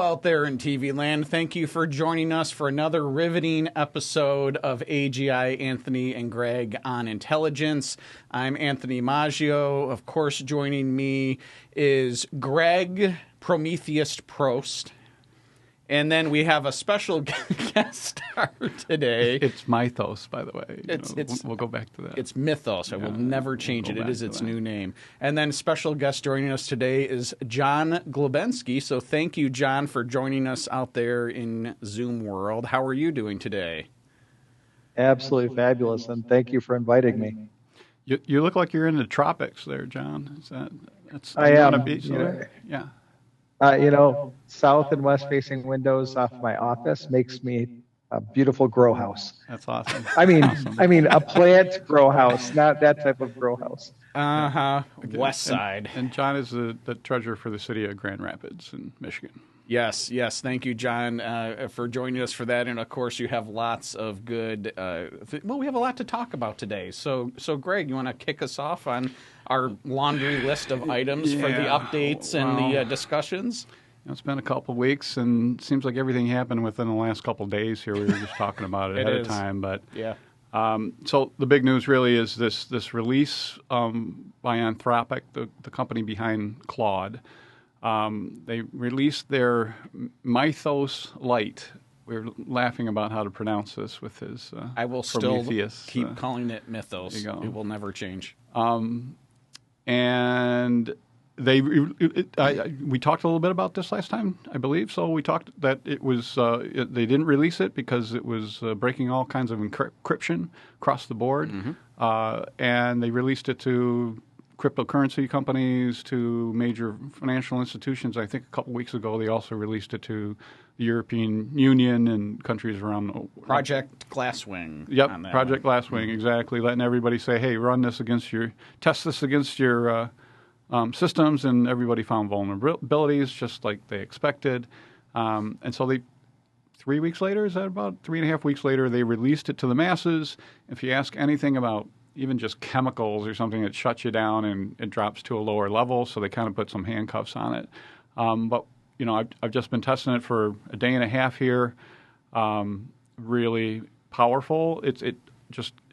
out there in TV land. Thank you for joining us for another riveting episode of AGI Anthony and Greg on Intelligence. I'm Anthony Maggio. Of course, joining me is Greg Prometheus Prost. And then we have a special guest star today. It's Mythos, by the way. We'll go back to that. It's Mythos. I will never change it. It is its new name. And then special guest joining us today is John Globensky. So thank you, John, for joining us out there in Zoom world. How are you doing today? Absolutely fabulous, and thank you for inviting me. You look like you're in the tropics there, John. I am. On a beach there? Yeah. South and west facing windows off my office makes me a beautiful grow house. That's awesome. I mean a plant grow house, not that type of grow house. Okay. West side. And John is the treasurer for the city of Grand Rapids in Michigan. Yes. Thank you, John, for joining us for that. And, of course, you have lots of good we have a lot to talk about today. So Greg, you want to kick us off on our laundry list of items for the updates and the discussions? It's been a couple of weeks, and it seems like everything happened within the last couple of days here. We were just talking about it ahead of time. But yeah. So the big news really is this release by Anthropic, the company behind Claude. They released their Mythos Lite. We were laughing about how to pronounce this with his I will Prometheus. Still keep calling it Mythos. There you go. It will never change. And we talked a little bit about this last time, I believe. So we talked that it was they didn't release it because it was breaking all kinds of encryption across the board, and they released it to cryptocurrency companies, to major financial institutions. I think a couple weeks ago they also released it to the European Union and countries around the world. Project Glasswing. Yep, Project Glasswing, exactly. Letting everybody say, hey, test this against your systems, and everybody found vulnerabilities just like they expected. And so 3 weeks later, is that about 3.5 weeks later, they released it to the masses. If you ask anything about even just chemicals or something, that shuts you down and it drops to a lower level. So they kind of put some handcuffs on it. But I've just been testing it for a day and a half here. Really powerful. It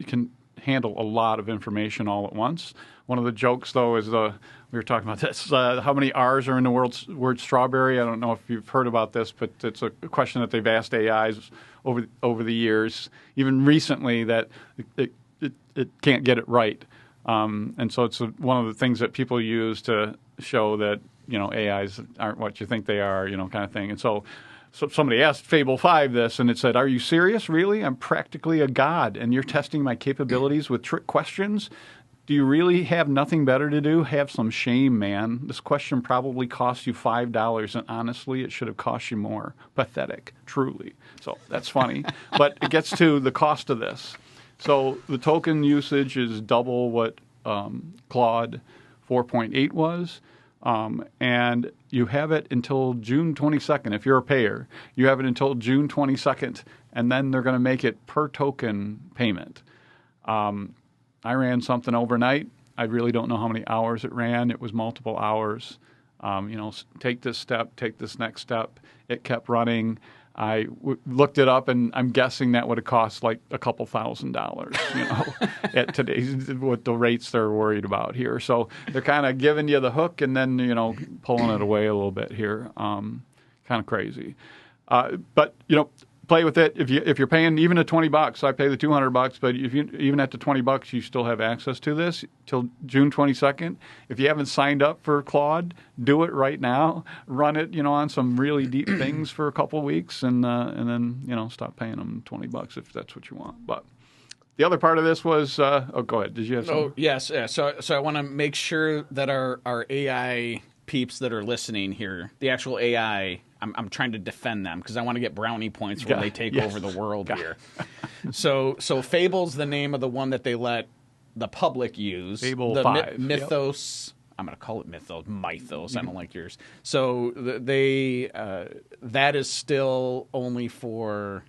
can handle a lot of information all at once. One of the jokes, though, is we were talking about this. How many R's are in the word strawberry? I don't know if you've heard about this, but it's a question that they've asked AIs over the years, even recently, that it can't get it right. And so it's one of the things that people use to show that, AIs aren't what you think they are, kind of thing. And so somebody asked Fable 5 this, and it said, are you serious, really? I'm practically a god, and you're testing my capabilities with trick questions? Do you really have nothing better to do? Have some shame, man. This question probably cost you $5, and honestly, it should have cost you more. Pathetic, truly. So that's funny. But it gets to the cost of this. So the token usage is double what Claude 4.8 was. And you have it until June 22nd. If you're a payer, you have it until June 22nd, and then they're going to make it per token payment. I ran something overnight. I really don't know how many hours it ran. It was multiple hours. Take this step, take this next step. It kept running. I looked it up, and I'm guessing that would have cost like a couple $1,000s, at today's, what the rates they're worried about here. So they're kind of giving you the hook and then, pulling it away a little bit here. Kind of crazy. But, play with it. If you're paying even at $20, I pay the $200, but even at the $20, you still have access to this till June 22nd. If you haven't signed up for Claude, do it right now. Run it, on some really deep things for a couple of weeks, and then stop paying them $20 if that's what you want. But the other part of this was, go ahead. Did you have something? Oh, yes. So I want to make sure that our AI peeps that are listening here, the actual AI, I'm trying to defend them because I want to get brownie points when they take over the world here. So Fable's the name of the one that they let the public use. Fable the 5. Mythos. Yep. I'm going to call it Mythos. I don't like yours. So they that is still only for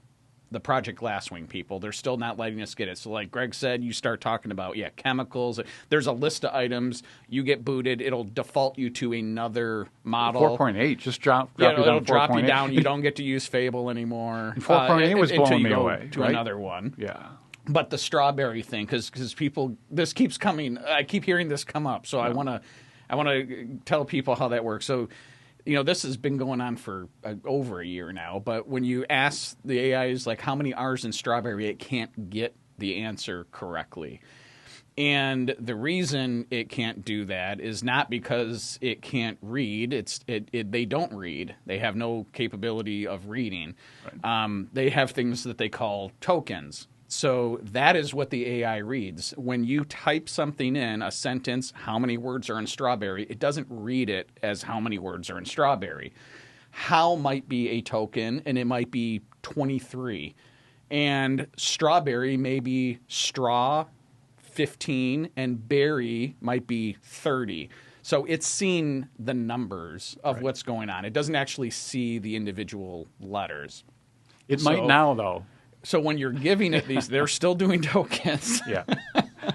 the Project Glasswing people. They're still not letting us get it. So like Greg said, you start talking about, chemicals. There's a list of items. You get booted. It'll default you to another model. 4.8, just drop you down. It'll drop you down. You don't get to use Fable anymore. 4.8 was blowing me away. To another one. Yeah. But the strawberry thing, because people, this keeps coming. I keep hearing this come up. So I want to tell people how that works. So, this has been going on for over a year now. But when you ask the AIs, like, how many R's in strawberry, it can't get the answer correctly. And the reason it can't do that is not because it can't read. They don't read. They have no capability of reading. Right. They have things that they call tokens. So that is what the AI reads. When you type something in, a sentence, how many words are in strawberry, it doesn't read it as how many words are in strawberry. How might be a token, and it might be 23. And strawberry may be straw, 15, and berry might be 30. So it's seeing the numbers of what's going on. It doesn't actually see the individual letters. It might now, though. So when you're giving it these, they're still doing tokens. Yeah.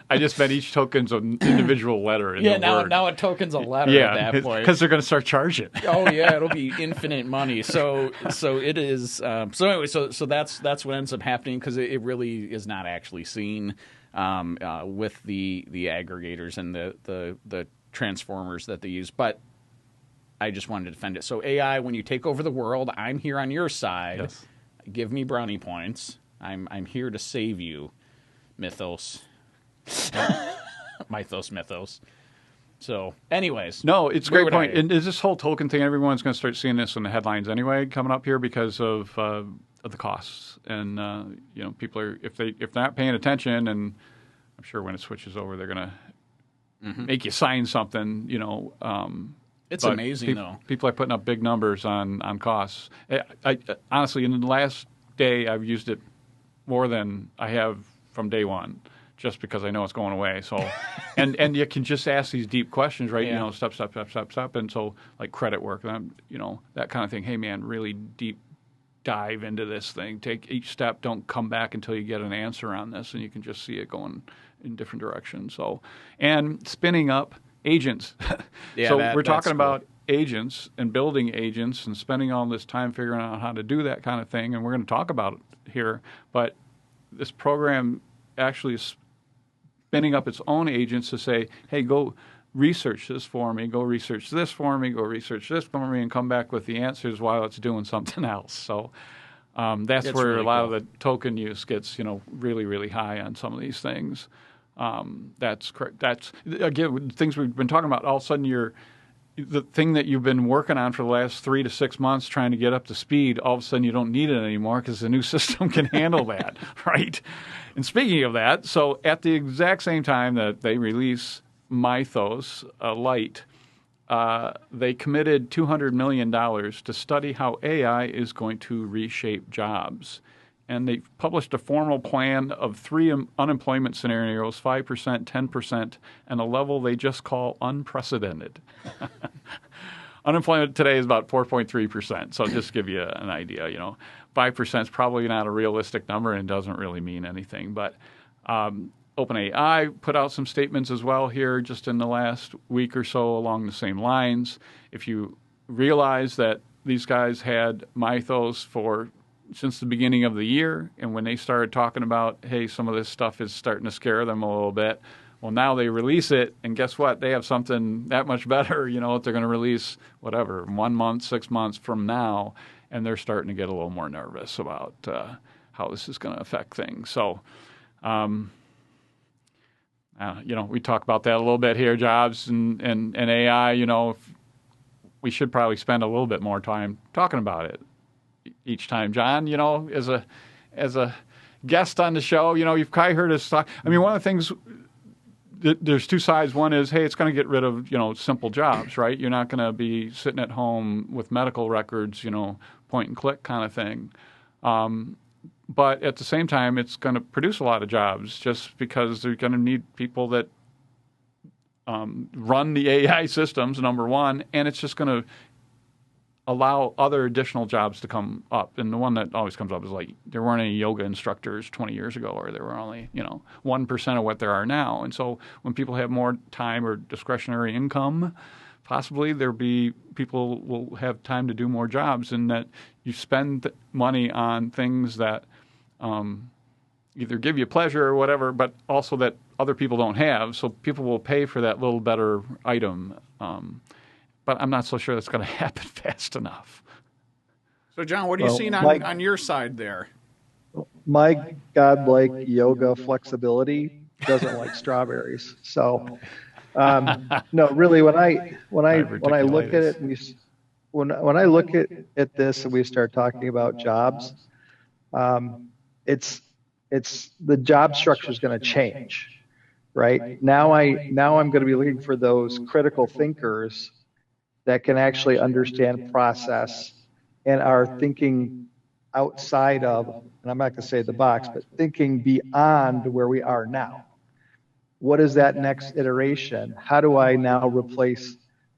I just meant each token's an individual letter in the word. Now a token's a letter at that point. Because they're going to start charging. Oh, yeah, it'll be infinite money. So it is. So anyway, so that's what ends up happening, because it really is not actually seen with the aggregators and the transformers that they use. But I just wanted to defend it. So AI, when you take over the world, I'm here on your side. Yes. Give me brownie points. I'm here to save you, Mythos. Mythos. So, anyways. No, it's a great point. And is this whole token thing, everyone's going to start seeing this in the headlines anyway coming up here because of the costs. And, people are, if they're not paying attention, and I'm sure when it switches over, they're going to make you sign something, It's amazing, though. People are putting up big numbers on costs. I honestly, in the last day, I've used it more than I have from day one, just because I know it's going away. So, and you can just ask these deep questions, right? Yeah. Step. And so, like credit work, that kind of thing. Hey, man, really deep dive into this thing. Take each step. Don't come back until you get an answer on this, and you can just see it going in different directions. So, and spinning up agents. So we're talking about agents and building agents and spending all this time figuring out how to do that kind of thing, and we're going to talk about it here. But this program actually is spinning up its own agents to say, hey, go research this for me, go research this for me, go research this for me, and come back with the answers while it's doing something else. So that's where really a lot of the token use gets, really, really high on some of these things. That's correct. That's, again, things we've been talking about. All of a sudden, the thing that you've been working on for the last 3 to 6 months trying to get up to speed, all of a sudden you don't need it anymore because the new system can handle that, right? And speaking of that, so at the exact same time that they release Mythos Lite, they committed $200 million to study how AI is going to reshape jobs. And they published a formal plan of 3 unemployment scenarios, 5%, 10%, and a level they just call unprecedented. Unemployment today is about 4.3%, so just to give you an idea, 5% is probably not a realistic number and doesn't really mean anything. But OpenAI put out some statements as well here just in the last week or so along the same lines. If you realize that these guys had Mythos since the beginning of the year, and when they started talking about, hey, some of this stuff is starting to scare them a little bit, well, now they release it, and guess what? They have something that much better, that they're going to release, 1 month, 6 months from now, and they're starting to get a little more nervous about how this is going to affect things. So, we talk about that a little bit here, jobs and AI, we should probably spend a little bit more time talking about it each time. John, as a guest on the show, you've probably heard us talk. I mean, one of the things, there's two sides. One is, hey, it's going to get rid of, simple jobs, right? You're not going to be sitting at home with medical records, point and click kind of thing. But at the same time, it's going to produce a lot of jobs just because they're going to need people that run the AI systems, number one, and it's just going to allow other additional jobs to come up. And the one that always comes up is like there weren't any yoga instructors 20 years ago, or there were only 1% of what there are now. And so when people have more time or discretionary income, possibly people will have time to do more jobs, and that you spend money on things that either give you pleasure or whatever, but also that other people don't have. So people will pay for that little better item. But I'm not so sure that's going to happen fast enough. So, John, what are you seeing on your side there? My godlike yoga flexibility doesn't like strawberries. So, no, really, when I look at it, when I look at this and we start talking about jobs, it's the job structure is going to change, right? Now I'm going to be looking for those critical thinkers that can actually understand process and are thinking outside of, and I'm not going to say the box, but thinking beyond where we are now. What is that next iteration? How do I now replace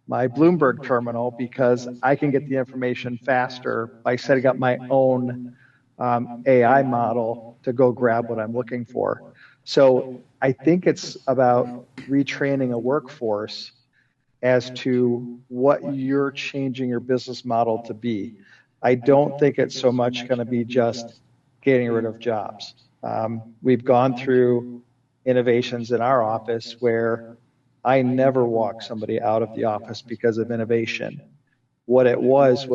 my Bloomberg terminal because I can get the information faster by setting up my own AI model to go grab what I'm looking for? So I think it's about retraining a workforce as to what you're changing your business model to be. I don't think it's so much going to be just getting rid of jobs. We've gone through innovations in our office where I never walk somebody out of the office because of innovation. What it was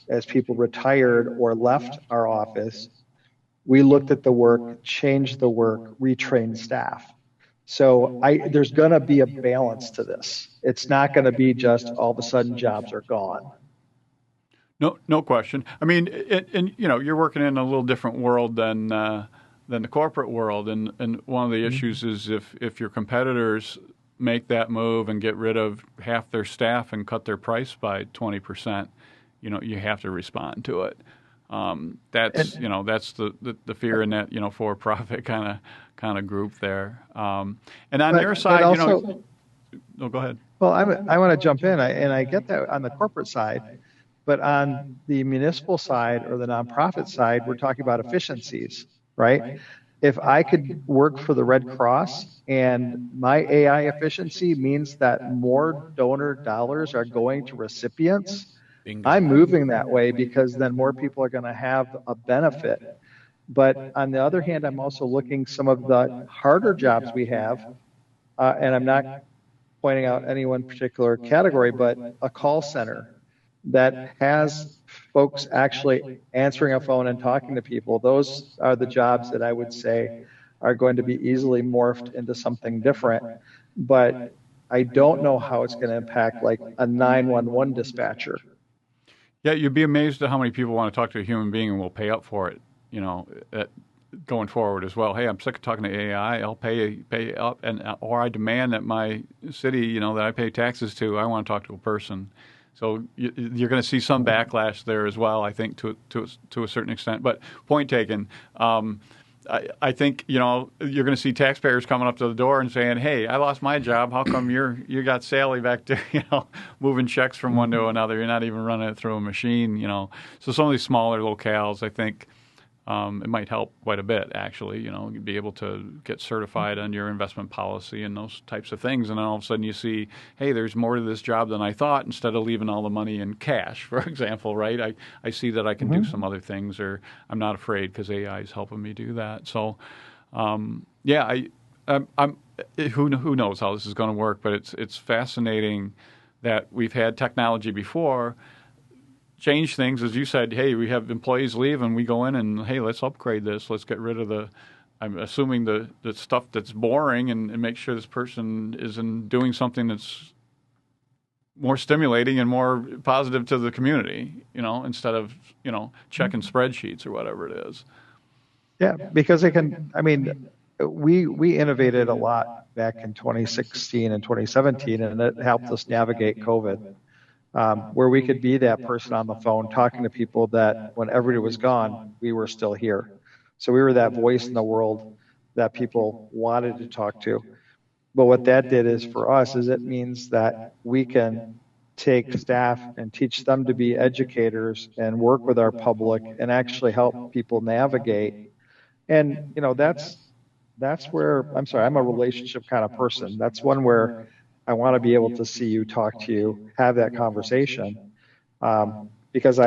as people retired or left our office, we looked at the work, changed the work, retrained staff. So there's going to be a balance to this. It's not going to be just all of a sudden jobs are gone. No question. I mean, and you're working in a little different world than the corporate world, and one of the issues is if your competitors make that move and get rid of half their staff and cut their price by 20%, you have to respond to it. That's the fear in that for-profit kind of group there. And on their side, also, no, go ahead. Well, I want to jump in, and I get that on the corporate side, but on the municipal side or the nonprofit side, we're talking about efficiencies, right? If I could work for the Red Cross and my AI efficiency means that more donor dollars are going to recipients, Bingo. I'm moving that way because then more people are going to have a benefit. But on the other hand, I'm also looking some of the harder jobs we have, and I'm not pointing out any one particular category, but a call center that has folks actually answering a phone and talking to people. Those are the jobs that I would say are going to be easily morphed into something different. But I don't know how it's going to impact like a 911 dispatcher. Yeah, you'd be amazed at how many people want to talk to a human being and will pay up for it, going forward as well. Hey, I'm sick of talking to AI. I'll pay up, or I demand that my city, that I pay taxes to, I want to talk to a person. So you're going to see some backlash there as well, I think, to a certain extent. But point taken. I think you're going to see taxpayers coming up to the door and saying, "Hey, I lost my job. How come you got Sally back there, moving checks from one to another? You're not even running it through a machine, So some of these smaller locales, I think. It might help quite a bit, actually. You'd be able to get certified on your investment policy and those types of things. And then all of a sudden you see, hey, there's more to this job than I thought, instead of leaving all the money in cash, for example, right? I see that I can do some other things, or I'm not afraid because AI is helping me do that. So, who knows how this is going to work, but it's fascinating that we've had technology before change things, as you said. Hey, we have employees leave, and we go in and, hey, let's upgrade this. Let's get rid of I'm assuming the stuff that's boring, and make sure this person is doing something that's more stimulating and more positive to the community, instead of, checking spreadsheets or whatever it is. Yeah, because we innovated a lot back in 2016 and 2017, and it helped us navigate COVID. Where we could be that person on the phone talking to people that when everybody was gone, we were still here. So we were that voice in the world that people wanted to talk to. But what that did is for us is it means that we can take staff and teach them to be educators and work with our public and actually help people navigate. And, that's where, I'm sorry, I'm a relationship kind of person. That's one where I want to be able to see you, talk to you, have that conversation. Because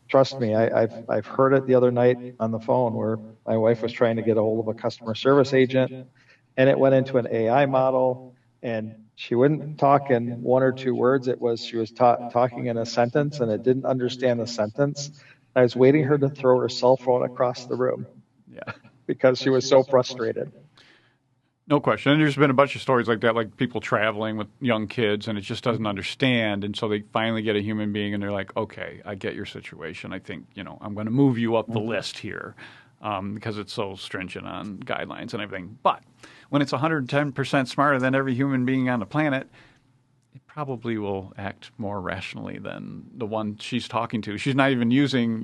trust me, I've heard it the other night on the phone where my wife was trying to get a hold of a customer service agent, and it went into an AI model, and she wouldn't talk in one or two words. She was talking in a sentence, and it didn't understand the sentence. I was waiting her to throw her cell phone across the room. Yeah. Because she was so frustrated. No question. And there's been a bunch of stories like that, like people traveling with young kids and it just doesn't understand. And so they finally get a human being and they're like, okay, I get your situation. I think, I'm going to move you up the list here because it's so stringent on guidelines and everything. But when it's 110% smarter than every human being on the planet, it probably will act more rationally than the one she's talking to. She's not even using,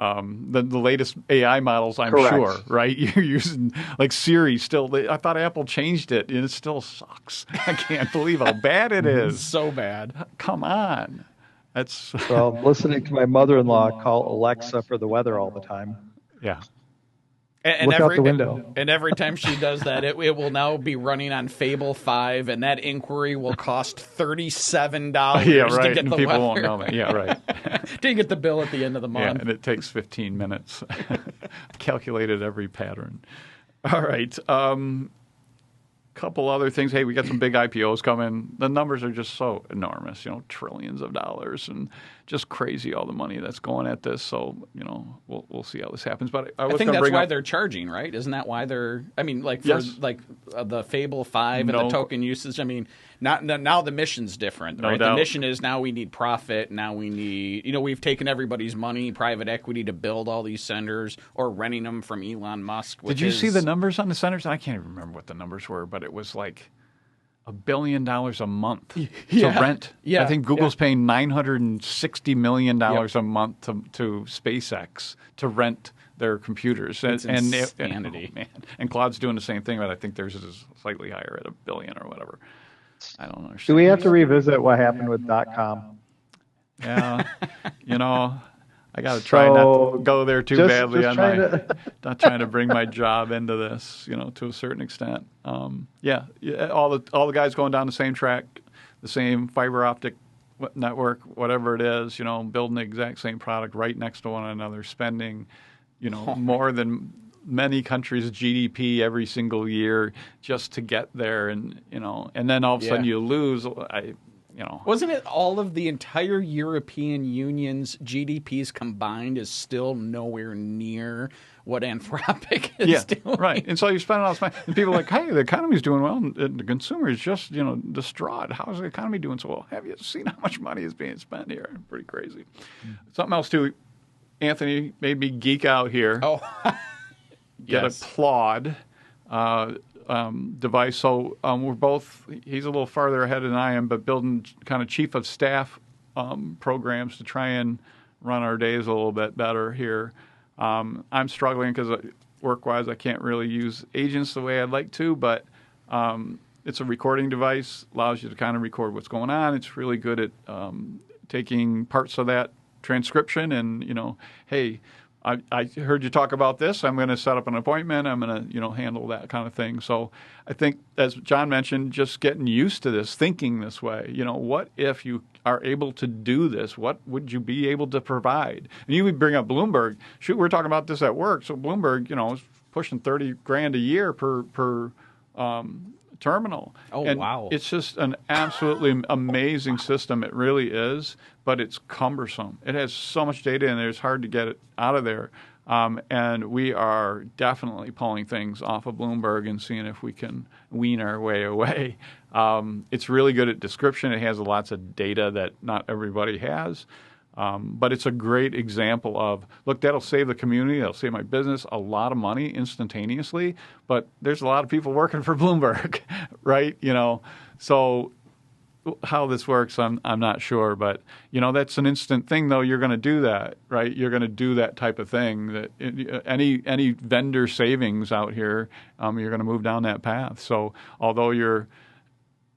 the latest AI models, I'm Correct. sure, right? You're using like Siri still. I thought Apple changed it, and it still sucks. I can't believe how bad it is. So bad. Come on. That's Well, listening to my mother-in-law call Alexa for the weather all the time. Yeah. And Look out the window. And every time she does that, it will now be running on Fable 5, and that inquiry will cost $37 Yeah, right. to get And the people weather. won't know that. Yeah, right. To get the bill at the end of the Yeah, month. and it takes 15 minutes. Calculated every pattern. All right. Couple other things. Hey, we got some big IPOs coming. The numbers are just so enormous, trillions of dollars and just crazy all the money that's going at this. So, we'll see how this happens. But I think that's why they're charging, right? Isn't that why they're? I mean, like for Yes. The Fable 5 and the token usage. I mean, now the mission's different, No right? doubt. The mission is now we need profit. Now we need, we've taken everybody's money, private equity, to build all these centers or renting them from Elon Musk. Did you see the numbers on the centers? I can't even remember what the numbers were, but it was like $1 billion a month to rent. Yeah. I think Google's paying $960 million a month to SpaceX to rent their computers. It's insanity. Man. And Claude's doing the same thing, but I think theirs is slightly higher at $1 billion or whatever. I don't understand. Do we have to revisit what happened with .com? Yeah, I got to try not to go there too badly. Not trying to bring my job into this, to a certain extent. All the guys going down the same track, the same fiber optic network, whatever it is, building the exact same product right next to one another, spending, more than many countries' GDP every single year just to get there, and then all of a sudden you lose. Wasn't it all of the entire European Union's GDPs combined is still nowhere near what Anthropic is doing? Right. And so you're spending all this money, and people are like, hey, the economy's doing well, and the consumer is just, distraught. How's the economy doing so well? Have you seen how much money is being spent here? Pretty crazy. Something else, too. Anthony made me geek out here. Oh, Get a Claude device. So we're both, he's a little farther ahead than I am, but building kind of chief of staff programs to try and run our days a little bit better here. I'm struggling because work-wise I can't really use agents the way I'd like to, but it's a recording device, allows you to kind of record what's going on. It's really good at taking parts of that transcription and, hey, I heard you talk about this. I'm going to set up an appointment. I'm going to, handle that kind of thing. So I think, as John mentioned, just getting used to this, thinking this way. What if you are able to do this? What would you be able to provide? And you would bring up Bloomberg. Shoot, we're talking about this at work. So Bloomberg, is pushing $30,000 a year per terminal. Oh, and wow. It's just an absolutely amazing system. It really is, but it's cumbersome. It has so much data in there, it's hard to get it out of there. And we are definitely pulling things off of Bloomberg and seeing if we can wean our way away. It's really good at description. It has lots of data that not everybody has. But it's a great example of, look, that'll save the community, that'll save my business a lot of money instantaneously, but there's a lot of people working for Bloomberg, right? So how this works, I'm not sure, but that's an instant thing, though. You're going to do that, right? You're going to do that type of thing. That any vendor savings out here, you're going to move down that path. So although you're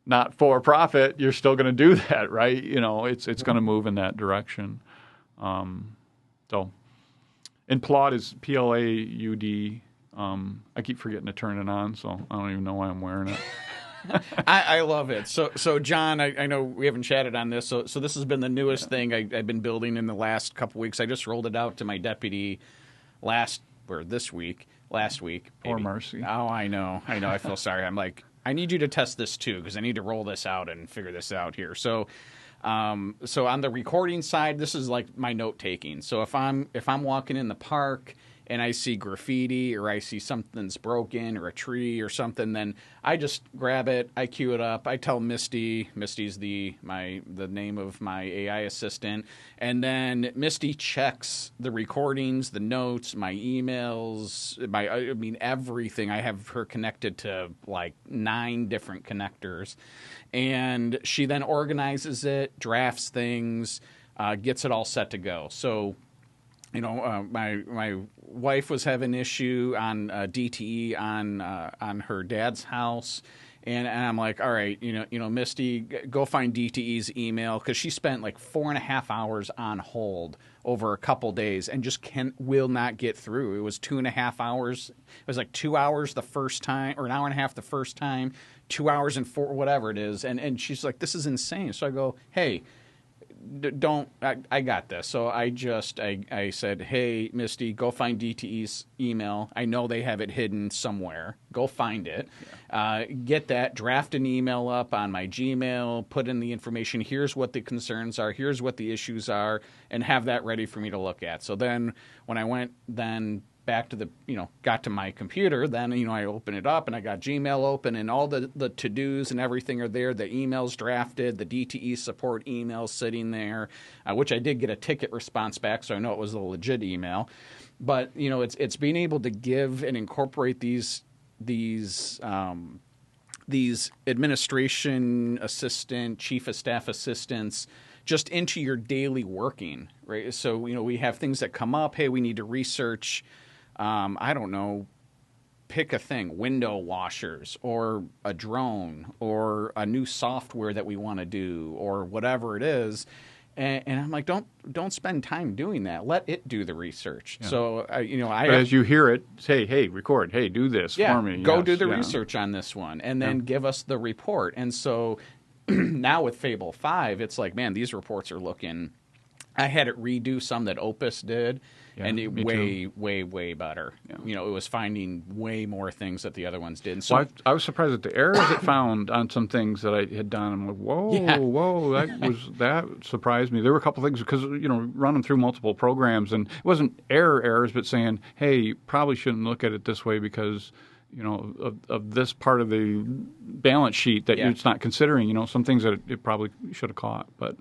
not for profit, you're still going to do that, right? It's going to move in that direction. So, and Plaud is Plaud. I keep forgetting to turn it on, so I don't even know why I'm wearing it. I love it. So John, I know we haven't chatted on this. So this has been the newest thing I've been building in the last couple weeks. I just rolled it out to my deputy last week. Poor Marcy. Oh, I know. I feel sorry. I'm like, I need you to test this too because I need to roll this out and figure this out here. So on the recording side, this is like my note taking. So if I'm walking in the park and I see graffiti or I see something's broken or a tree or something, then I just grab it, I cue it up, I tell Misty's the name of my AI assistant, and then Misty checks the recordings, the notes, my emails, everything. I have her connected to like 9 different connectors, and she then organizes it, drafts things, gets it all set to go. So my wife was having an issue on DTE on her dad's house, and I'm like, all right, Misty, go find DTE's email because she spent like 4.5 hours on hold over a couple days and just will not get through. It was 2.5 hours. It was like 2 hours the first time, or an hour and a half the first time, 2 hours and 4, whatever it is, and she's like, this is insane. So I go, hey. I got this. So I said, hey, Misty, go find DTE's email. I know they have it hidden somewhere. Go find it. Yeah. Get that, draft an email up on my Gmail, put in the information. Here's what the concerns are. Here's what the issues are, and have that ready for me to look at. So then when I went back to got to my computer, then, I open it up and I got Gmail open and all the to-dos and everything are there. The emails drafted, the DTE support email sitting there, which I did get a ticket response back, so I know it was a legit email. But, it's being able to give and incorporate these administration assistant, chief of staff assistants just into your daily working, right? So, we have things that come up. Hey, we need to research I don't know, pick a thing, window washers or a drone or a new software that we want to do or whatever it is. And I'm like, don't spend time doing that. Let it do the research. Yeah. So, as you hear it, say, hey, record, hey, do this for me. Go do the research on this one and then give us the report. And so now with Fable 5, it's like, man, these reports are looking, I had it redo some that Opus did. Yeah, and it way better. Yeah. It was finding way more things that the other ones did. So I was surprised at the errors it found on some things that I had done. I'm like, whoa, that surprised me. There were a couple things because running through multiple programs, and it wasn't errors, but saying, hey, you probably shouldn't look at it this way because of this part of the balance sheet that it's not considering. Some things that it probably should have caught, but.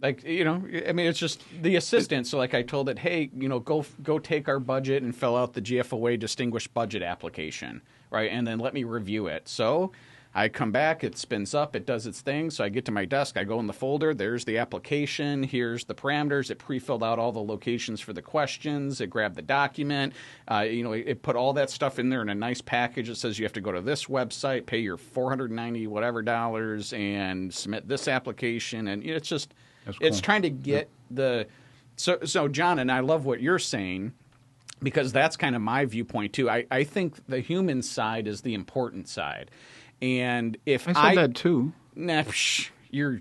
It's just the assistant. So, like, I told it, hey, go take our budget and fill out the GFOA distinguished budget application, right? And then let me review it. So I come back, it spins up, it does its thing. So I get to my desk, I go in the folder, there's the application, here's the parameters. It pre-filled out all the locations for the questions. It grabbed the document. It put all that stuff in there in a nice package. It says you have to go to this website, pay your $490 whatever dollars, and submit this application. And it's just... Cool. It's trying to get so John, and I love what you're saying because that's kind of my viewpoint too. I think the human side is the important side, and if I said that too, you're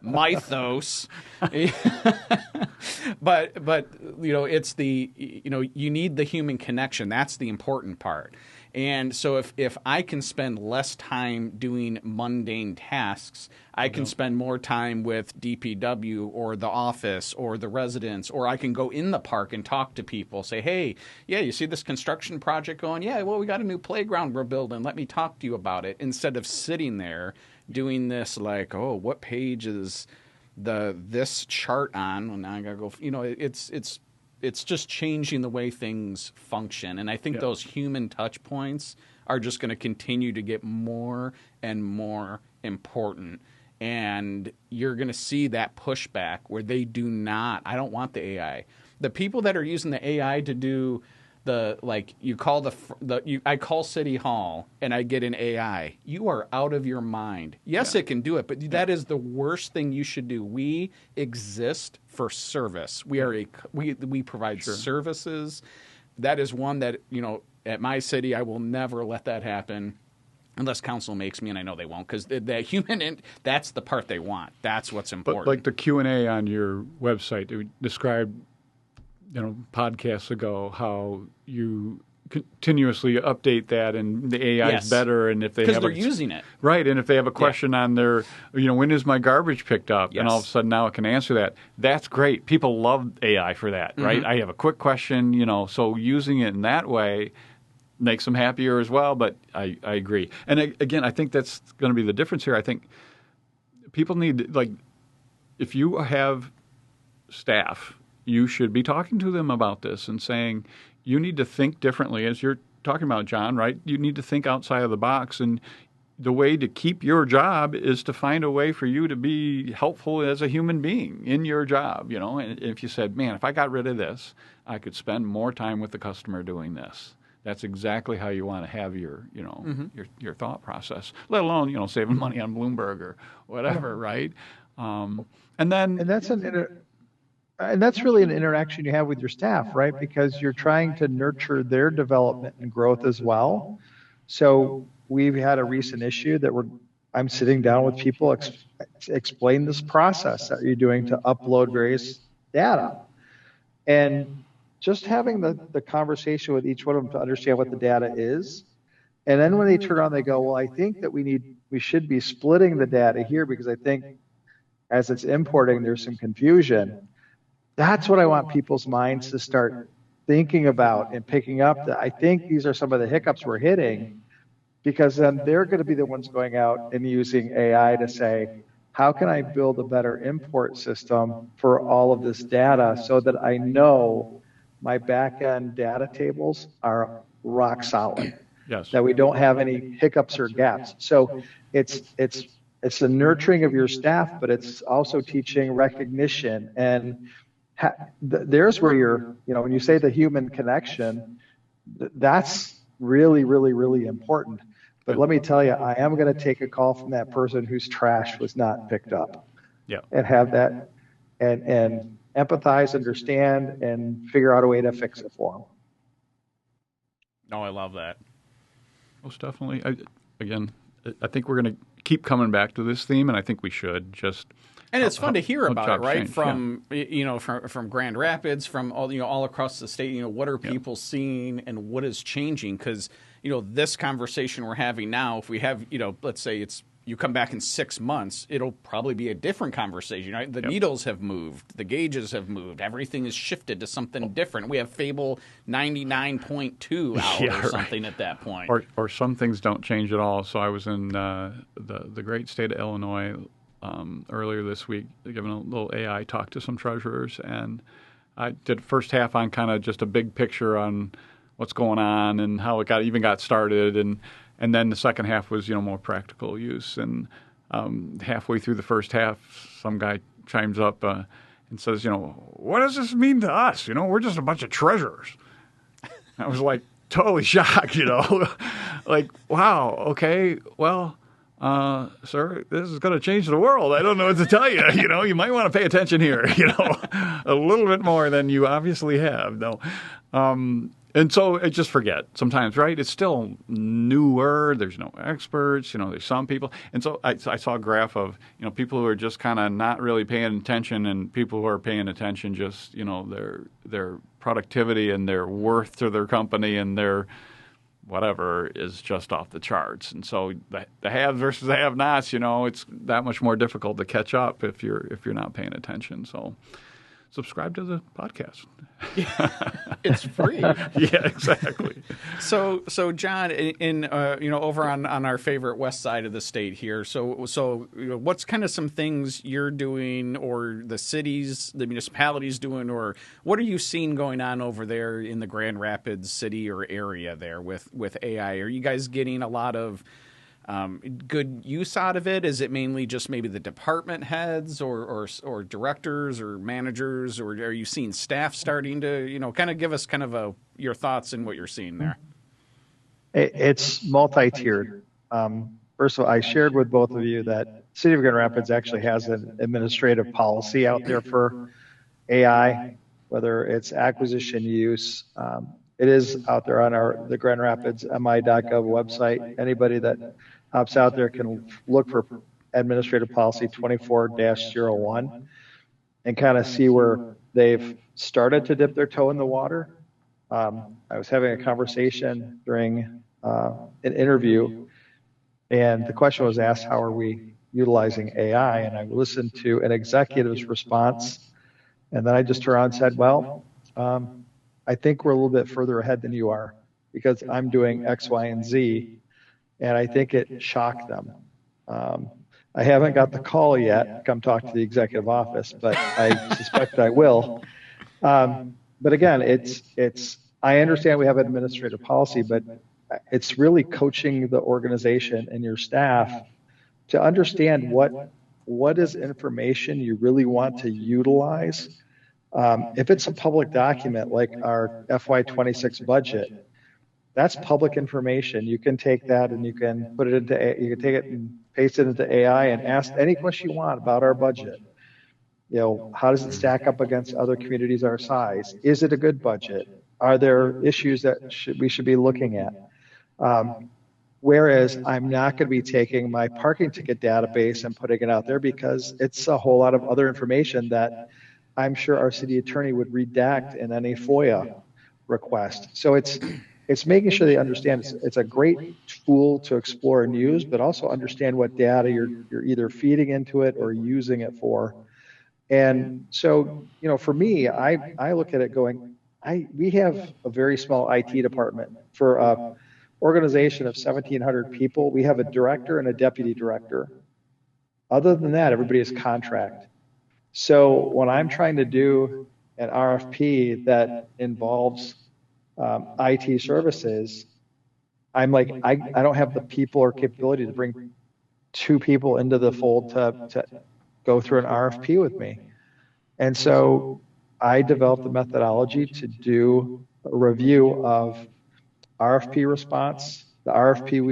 mythos, but it's the you need the human connection. That's the important part. And so if I can spend less time doing mundane tasks, I can spend more time with DPW or the office or the residents, or I can go in the park and talk to people, say, hey, yeah, you see this construction project going? Yeah, well, we got a new playground we're building. Let me talk to you about it. Instead of sitting there doing this like, oh, what page is this chart on? Well, now I got to go, it's just changing the way things function. And I think those human touch points are just going to continue to get more and more important. And you're going to see that pushback where they do not, I don't want the AI. The people that are using the AI to do you call I call City Hall and I get an AI. You are out of your mind. Yes, it can do it, but that is the worst thing you should do. We exist for service. We provide services. That is one that, at my city, I will never let that happen. Unless council makes me, and I know they won't, because the human, that's the part they want. That's what's important. But like the Q&A on your website, it described, podcasts ago, how you continuously update that, and the AI is better. And if they because they're using it, right, and if they have a question on their, when is my garbage picked up, and all of a sudden now it can answer that. That's great. People love AI for that, right? I have a quick question, so using it in that way makes them happier as well, but I agree. And again, I think that's going to be the difference here. I think people need, if you have staff, you should be talking to them about this and saying, you need to think differently, as you're talking about, John, right? You need to think outside of the box, and the way to keep your job is to find a way for you to be helpful as a human being in your job, And if you said, man, if I got rid of this, I could spend more time with the customer doing this. That's exactly how you want to have your your thought process. Let alone saving money on Bloomberg or whatever, right? And that's that's really an interaction you have with your staff, right? Because you're trying to nurture their development and growth as well. So we've had a recent issue that I'm sitting down with people, explain this process that you're doing to upload various data, and just having the conversation with each one of them to understand what the data is. And then when they turn around, they go, well, I think that we should be splitting the data here, because I think as it's importing, there's some confusion. That's what I want people's minds to start thinking about and picking up. That I think these are some of the hiccups we're hitting, because then they're going to be the ones going out and using AI to say, how can I build a better import system for all of this data so that I know my back-end data tables are rock solid, that we don't have any hiccups or gaps. So it's the nurturing of your staff, but it's also teaching recognition. And there's where when you say the human connection, that's really, really, really important. But let me tell you, I am going to take a call from that person whose trash was not picked up. And have that, and empathize, understand, and figure out a way to fix it for them. No, I love that. Most definitely. I think we're going to keep coming back to this theme, and I think we should just. And it's fun to hear about it, right? From Grand Rapids, from all across the state. What are people seeing, and what is changing? Because this conversation we're having now, if we have let's say you come back in 6 months, it'll probably be a different conversation, right? The needles have moved, the gauges have moved, everything is shifted to something different. We have Fable 99.2 out or something at that point. Or some things don't change at all. So I was in the great state of Illinois earlier this week, giving a little AI talk to some treasurers, and I did first half on kind of just a big picture on what's going on and how it got started, and then the second half was, more practical use. And halfway through the first half, some guy chimes up and says, what does this mean to us? We're just a bunch of treasurers. I was like totally shocked, like, wow, okay, well, sir, this is going to change the world. I don't know what to tell you. You might want to pay attention here, a little bit more than you obviously have. No. And so I just forget sometimes, right? It's still newer. There's no experts. There's some people. And so I saw a graph of, people who are just kind of not really paying attention, and people who are paying attention, just, their productivity and their worth to their company and their whatever is just off the charts. And so the haves versus the have-nots, it's that much more difficult to catch up if you're not paying attention. So subscribe to the podcast. It's free. Yeah, exactly. So John, in over on our favorite west side of the state here. So what's kind of some things you're doing, or the cities, the municipalities doing, or what are you seeing going on over there in the Grand Rapids city or area there with AI? Are you guys getting a lot of good use out of it? Is it mainly just maybe the department heads or directors or managers, or are you seeing staff starting to, kind of give us kind of your thoughts and what you're seeing there? It's multi-tiered. First of all, I shared with both of you that City of Grand Rapids actually has an administrative policy out there for AI, whether it's acquisition use. It is out there on the Grand Rapids mi.gov website. Anybody that hops out there can look for Administrative Policy 24-01 and kind of see where they've started to dip their toe in the water. I was having a conversation during an interview, and the question was asked, how are we utilizing AI? And I listened to an executive's response, and then I just turned around and said, well, I think we're a little bit further ahead than you are, because I'm doing X, Y, and Z, and I think it shocked them. I haven't got the call yet to come talk to the executive office, but I suspect I will. But again, I understand we have administrative policy, but it's really coaching the organization and your staff to understand what is information you really want to utilize. If it's a public document like our FY26 budget, that's public information. You can take that and you can you can take it and paste it into AI and ask any question you want about our budget. How does it stack up against other communities our size? Is it a good budget? Are there issues that we should be looking at? Whereas I'm not going to be taking my parking ticket database and putting it out there, because it's a whole lot of other information that I'm sure our city attorney would redact in any FOIA request. So it's making sure they understand it's a great tool to explore and use, but also understand what data you're either feeding into it or using it for. And so, for me, I look at it going, we have a very small IT department. For an organization of 1,700 people, we have a director and a deputy director. Other than that, everybody is contract. So when I'm trying to do an RFP that involves IT services, I'm like, I don't have the people or capability to bring two people into the fold to go through an RFP with me. And so I developed a methodology to do a review of RFP response, the RFP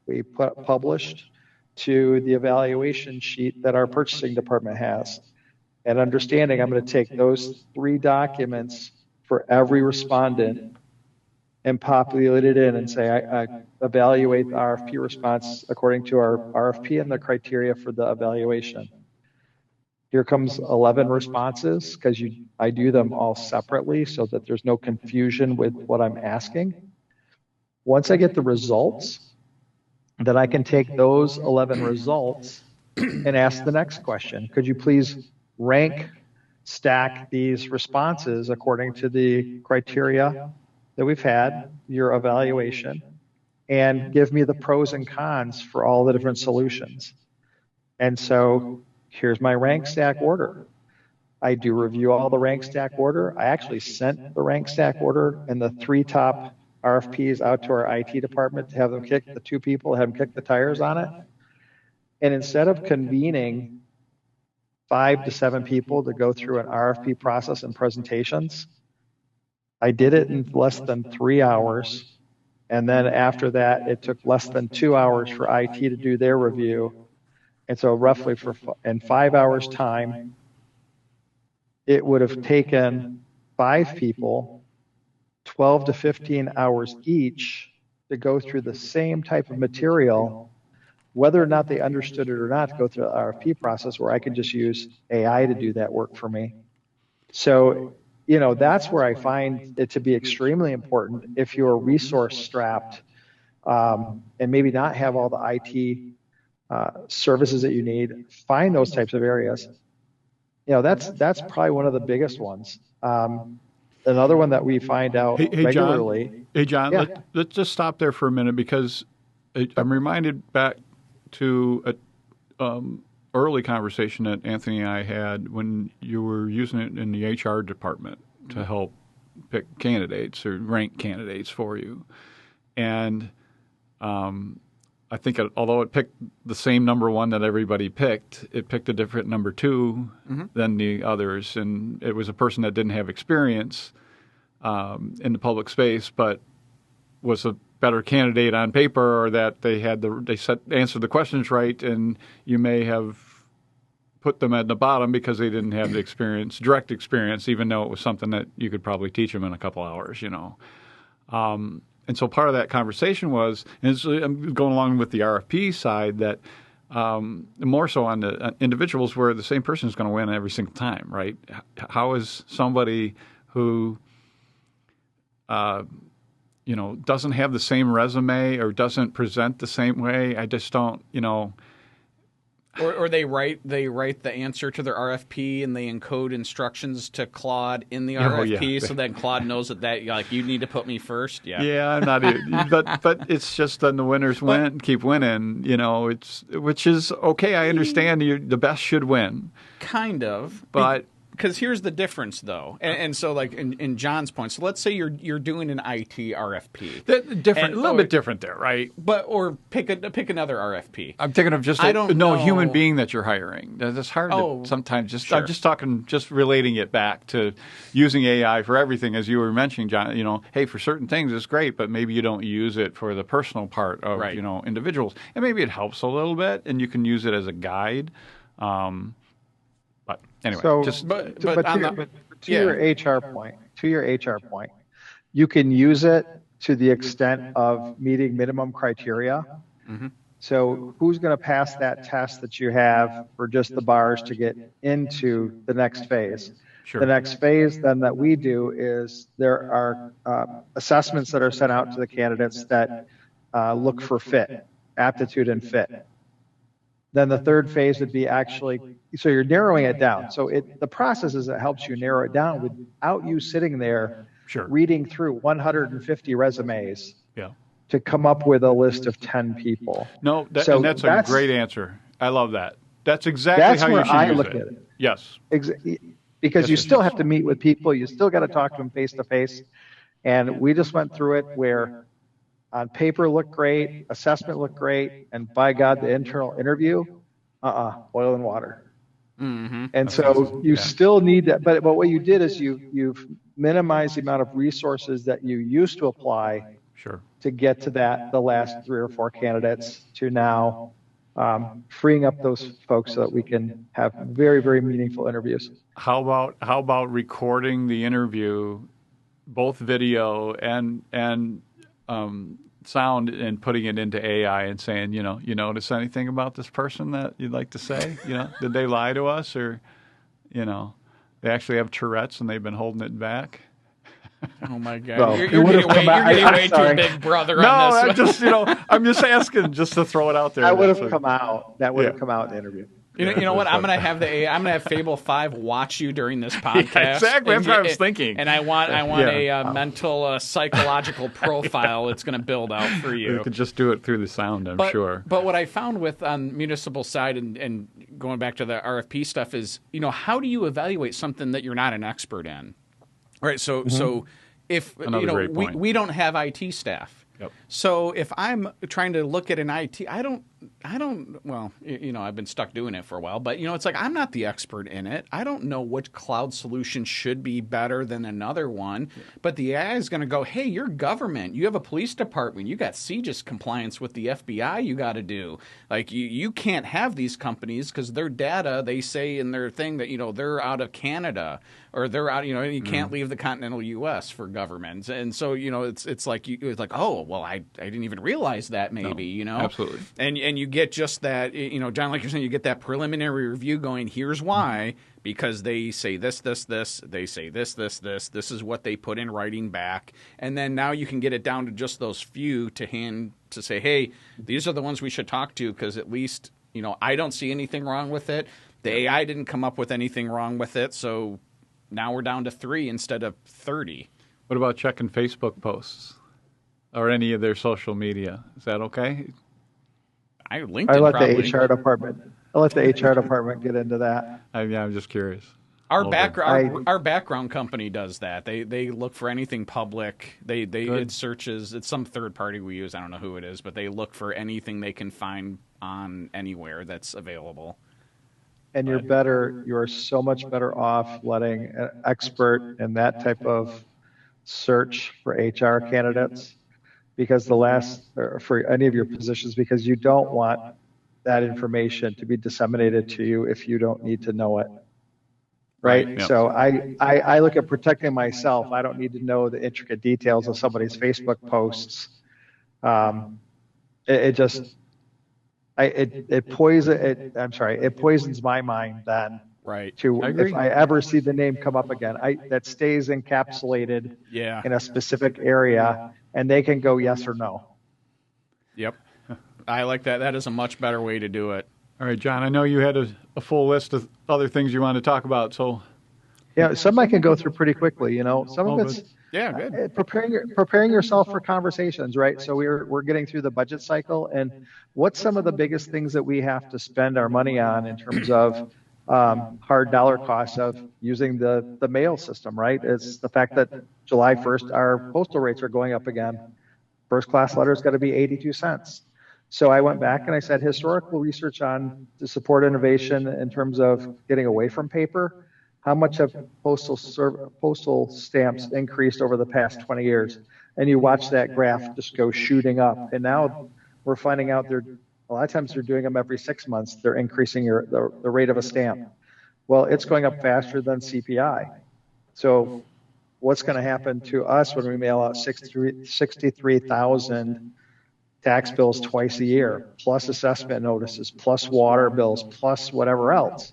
we published, to the evaluation sheet that our purchasing department has. And understanding, I'm going to take those 3 documents for every respondent and populate it in and say, I evaluate the RFP response according to our RFP and the criteria for the evaluation. Here comes 11 responses, because I do them all separately so that there's no confusion with what I'm asking. Once I get the results, then I can take those 11 results and ask the next question. Could you please stack these responses according to the criteria that we've had, your evaluation, and give me the pros and cons for all the different solutions. And so here's my rank stack order. I do review all the rank stack order. I actually sent the rank stack order and the 3 top RFPs out to our IT department to have them kick the 2 people, have them kick the tires on it. And instead of convening 5 to 7 people to go through an RFP process and presentations, I did it in less than 3 hours. And then after that, it took less than 2 hours for IT to do their review. And so roughly in 5 hours time, it would have taken 5 people 12 to 15 hours each to go through the same type of material, whether or not they understood it or not, to go through the RFP process, where I could just use AI to do that work for me. So, that's where I find it to be extremely important if you're resource strapped and maybe not have all the IT services that you need. Find those types of areas. That's probably one of the biggest ones. Another one that we find out regularly. John, yeah. Let's just stop there for a minute, because I'm reminded back to an early conversation that Anthony and I had when you were using it in the HR department to help pick candidates or rank candidates for you. And I think although it picked the same number one that everybody picked, it picked a different number two than the others. And it was a person that didn't have experience in the public space, but was a better candidate on paper, or that they had answered the questions right, and you may have put them at the bottom because they didn't have the direct experience, even though it was something that you could probably teach them in a couple hours, And so part of that conversation was, and I'm going along with the RFP side, that more so on the individuals where the same person is going to win every single time, right? How is somebody who doesn't have the same resume or doesn't present the same way? I just don't, Or they write the answer to their RFP and they encode instructions to Claude in the RFP, so that Claude knows that you need to put me first. Yeah, yeah, I'm not even, but it's just then the winners keep winning. Which is okay. I understand the best should win, kind of, but. Because here's the difference, though, and so like in John's point. So let's say you're doing an IT RFP, a little bit different there, right? Or pick another RFP. I'm thinking of just a human being that you're hiring. That's hard to sometimes. Sure. I'm just relating it back to using AI for everything, as you were mentioning, John. Hey, for certain things it's great, but maybe you don't use it for the personal part of individuals, and maybe it helps a little bit, and you can use it as a guide. But anyway, to your HR point, you can use it to the extent of meeting minimum criteria. Mm-hmm. So who's going to pass that test that you have for just the bars to get into the next phase? Sure. The next phase then that we do is there are assessments that are sent out to the candidates that look for fit, aptitude and fit. Then the third phase would be so you're narrowing it down. So the process is it helps you narrow it down without you sitting there reading through 150 resumes to come up with a list of 10 people. No, that's a great answer. I love that. That's exactly how you should use it. That's where I look at it. Yes. Because you still have to meet with people. You still got to talk to them face to face. And we just went through it where on paper looked great, assessment looked great, and by God, the internal interview, oil and water. Mm-hmm. And so you still need that. But what you did is you've minimized the amount of resources that you used to apply to get to the last 3 or 4 candidates to now freeing up those folks so that we can have very, very meaningful interviews. How about recording the interview, both video and sound, and putting it into AI and saying, you notice anything about this person that you'd like to say? Did they lie to us, or, they actually have Tourette's and they've been holding it back? Oh my God! You're getting way too big brother on this. I'm just asking, just to throw it out there. That would have come out. That would have come out in the interview. You know what? I'm gonna have Fable 5 watch you during this podcast. Yeah, exactly. That's what I was thinking. And I want a mental psychological profile it's gonna build out for you. You could just do it through the sound, I'm sure. But what I found with on municipal side and going back to the RFP stuff is, how do you evaluate something that you're not an expert in? All right. So if we don't have IT staff. Yep. So if I'm trying to look at an IT, I don't. Well, I've been stuck doing it for a while, but it's like I'm not the expert in it. I don't know which cloud solution should be better than another one. Yeah. But the AI is going to go, hey, you're government. You have a police department. You got CJIS compliance with the FBI. You got to do like you can't have these companies because their data they say in their thing that they're out of Canada or they're out. You can't leave the continental U.S. for governments, and so it's like oh well I didn't even realize that maybe absolutely and you get just that, John, like you're saying, you get that preliminary review going, here's why, because they say this, they say this is what they put in writing back. And then now you can get it down to just those few to say, hey, these are the ones we should talk to because at least, I don't see anything wrong with it. The AI didn't come up with anything wrong with it. So now we're down to 3 instead of 30. What about checking Facebook posts or any of their social media? Is that okay? I let the HR department. I'll let the HR department get into that. I'm just curious. Our Oh, our background company does that. They look for anything public. It searches. It's some third party we use. I don't know who it is, but they look for anything they can find on anywhere that's available. And you're so much better off letting an expert in that type of search for HR candidates because or for any of your positions, because you don't want that information to be disseminated to you if you don't need to know it. Right. Yep. So I look at protecting myself. I don't need to know the intricate details of somebody's Facebook posts. It just, it poisons my mind then. Right. If I ever see the name come up again, that stays encapsulated in a specific area, and they can go yes or no. Yep. I like that. That is a much better way to do it. All right, John, I know you had a full list of other things you wanted to talk about, so. Yeah, some I can go through pretty quickly, Some of it's good. Preparing yourself for conversations, right? So we're getting through the budget cycle, and what's some of the biggest things that we have to spend our money on in terms of hard dollar costs of using the mail system, right? It's the fact that July 1st, our postal rates are going up again. First class letter is going to be 82 cents. So I went back and I said historical research on to support innovation in terms of getting away from paper. How much have postal stamps increased over the past 20 years? And you watch that graph just go shooting up. And now we're finding out a lot of times they're doing them every 6 months. They're increasing the rate of a stamp. Well, it's going up faster than CPI. So what's going to happen to us when we mail out 63,000 tax bills twice a year, plus assessment notices, plus water bills, plus whatever else?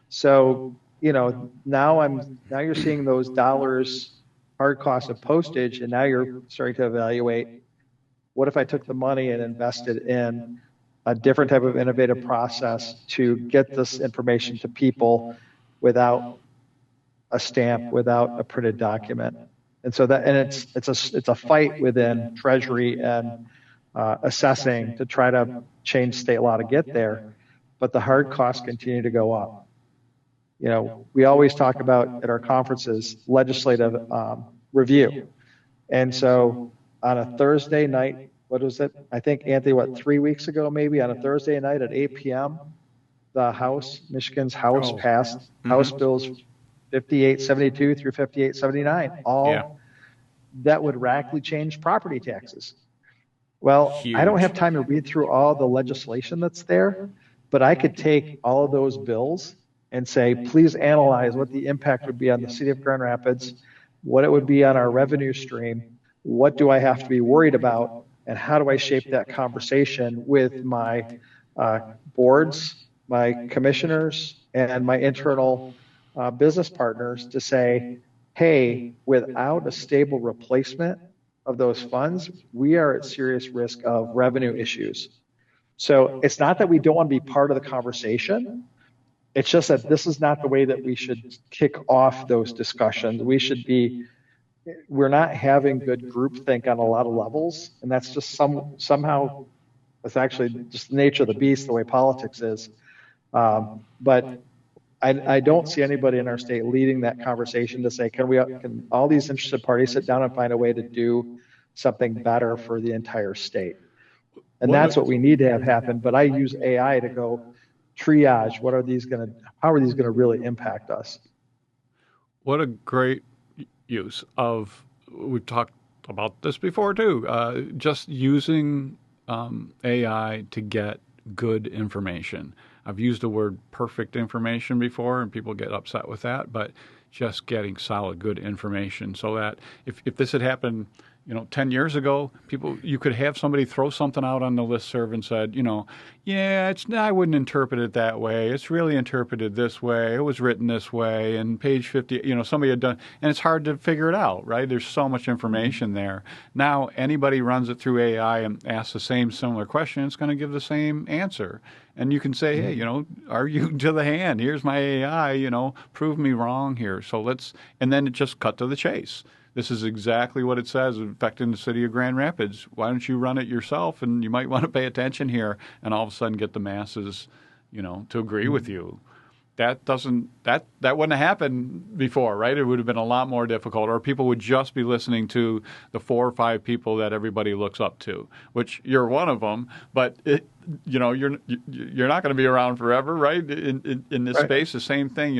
So, now you're seeing those dollars, hard cost of postage, and now you're starting to evaluate, what if I took the money and invested in a different type of innovative process to get this information to people without a stamp, without a printed document? And so it's a fight within Treasury and assessing to try to change state law to get there, but the hard costs continue to go up. We always talk about at our conferences legislative review, and so on a Thursday night, what was it? I think, Anthony, 3 weeks ago, maybe on a Thursday night at 8 p.m., Michigan's House passed House Bills 5872 through 5879, that would radically change property taxes. Well, Huge. I don't have time to read through all the legislation that's there, but I could take all of those bills and say, please analyze what the impact would be on the city of Grand Rapids, what it would be on our revenue stream, what do I have to be worried about, and how do I shape that conversation with my boards, my commissioners, and my internal business partners to say, hey, without a stable replacement of those funds, we are at serious risk of revenue issues. So it's not that we don't want to be part of the conversation. It's just that this is not the way that we should kick off those discussions. We're not having good groupthink on a lot of levels, and that's just somehow it's actually just the nature of the beast, the way politics is. But I don't see anybody in our state leading that conversation to say, can all these interested parties sit down and find a way to do something better for the entire state? And that's what we need to have happen. But I use AI to go triage. How are these going to really impact us? What a great use of, we've talked about this before too, just using AI to get good information. I've used the word perfect information before, and people get upset with that, but just getting solid, good information so that if this had happened, 10 years ago, you could have somebody throw something out on the listserv and said, I wouldn't interpret it that way. It's really interpreted this way. It was written this way. And page 50, somebody had done, and it's hard to figure it out, right? There's so much information there. Now, anybody runs it through AI and asks the same similar question, it's going to give the same answer. And you can say, hey, argue to the hand. Here's my AI, prove me wrong here. And then it just cut to the chase. This is exactly what it says affecting the city of Grand Rapids. Why don't you run it yourself? And you might want to pay attention here, and all of a sudden get the masses, to agree with you. that wouldn't have happened before, right? It would have been a lot more difficult, or people would just be listening to the 4 or 5 people that everybody looks up to, which you're one of them. But you're not going to be around forever, right? In this space, the same thing,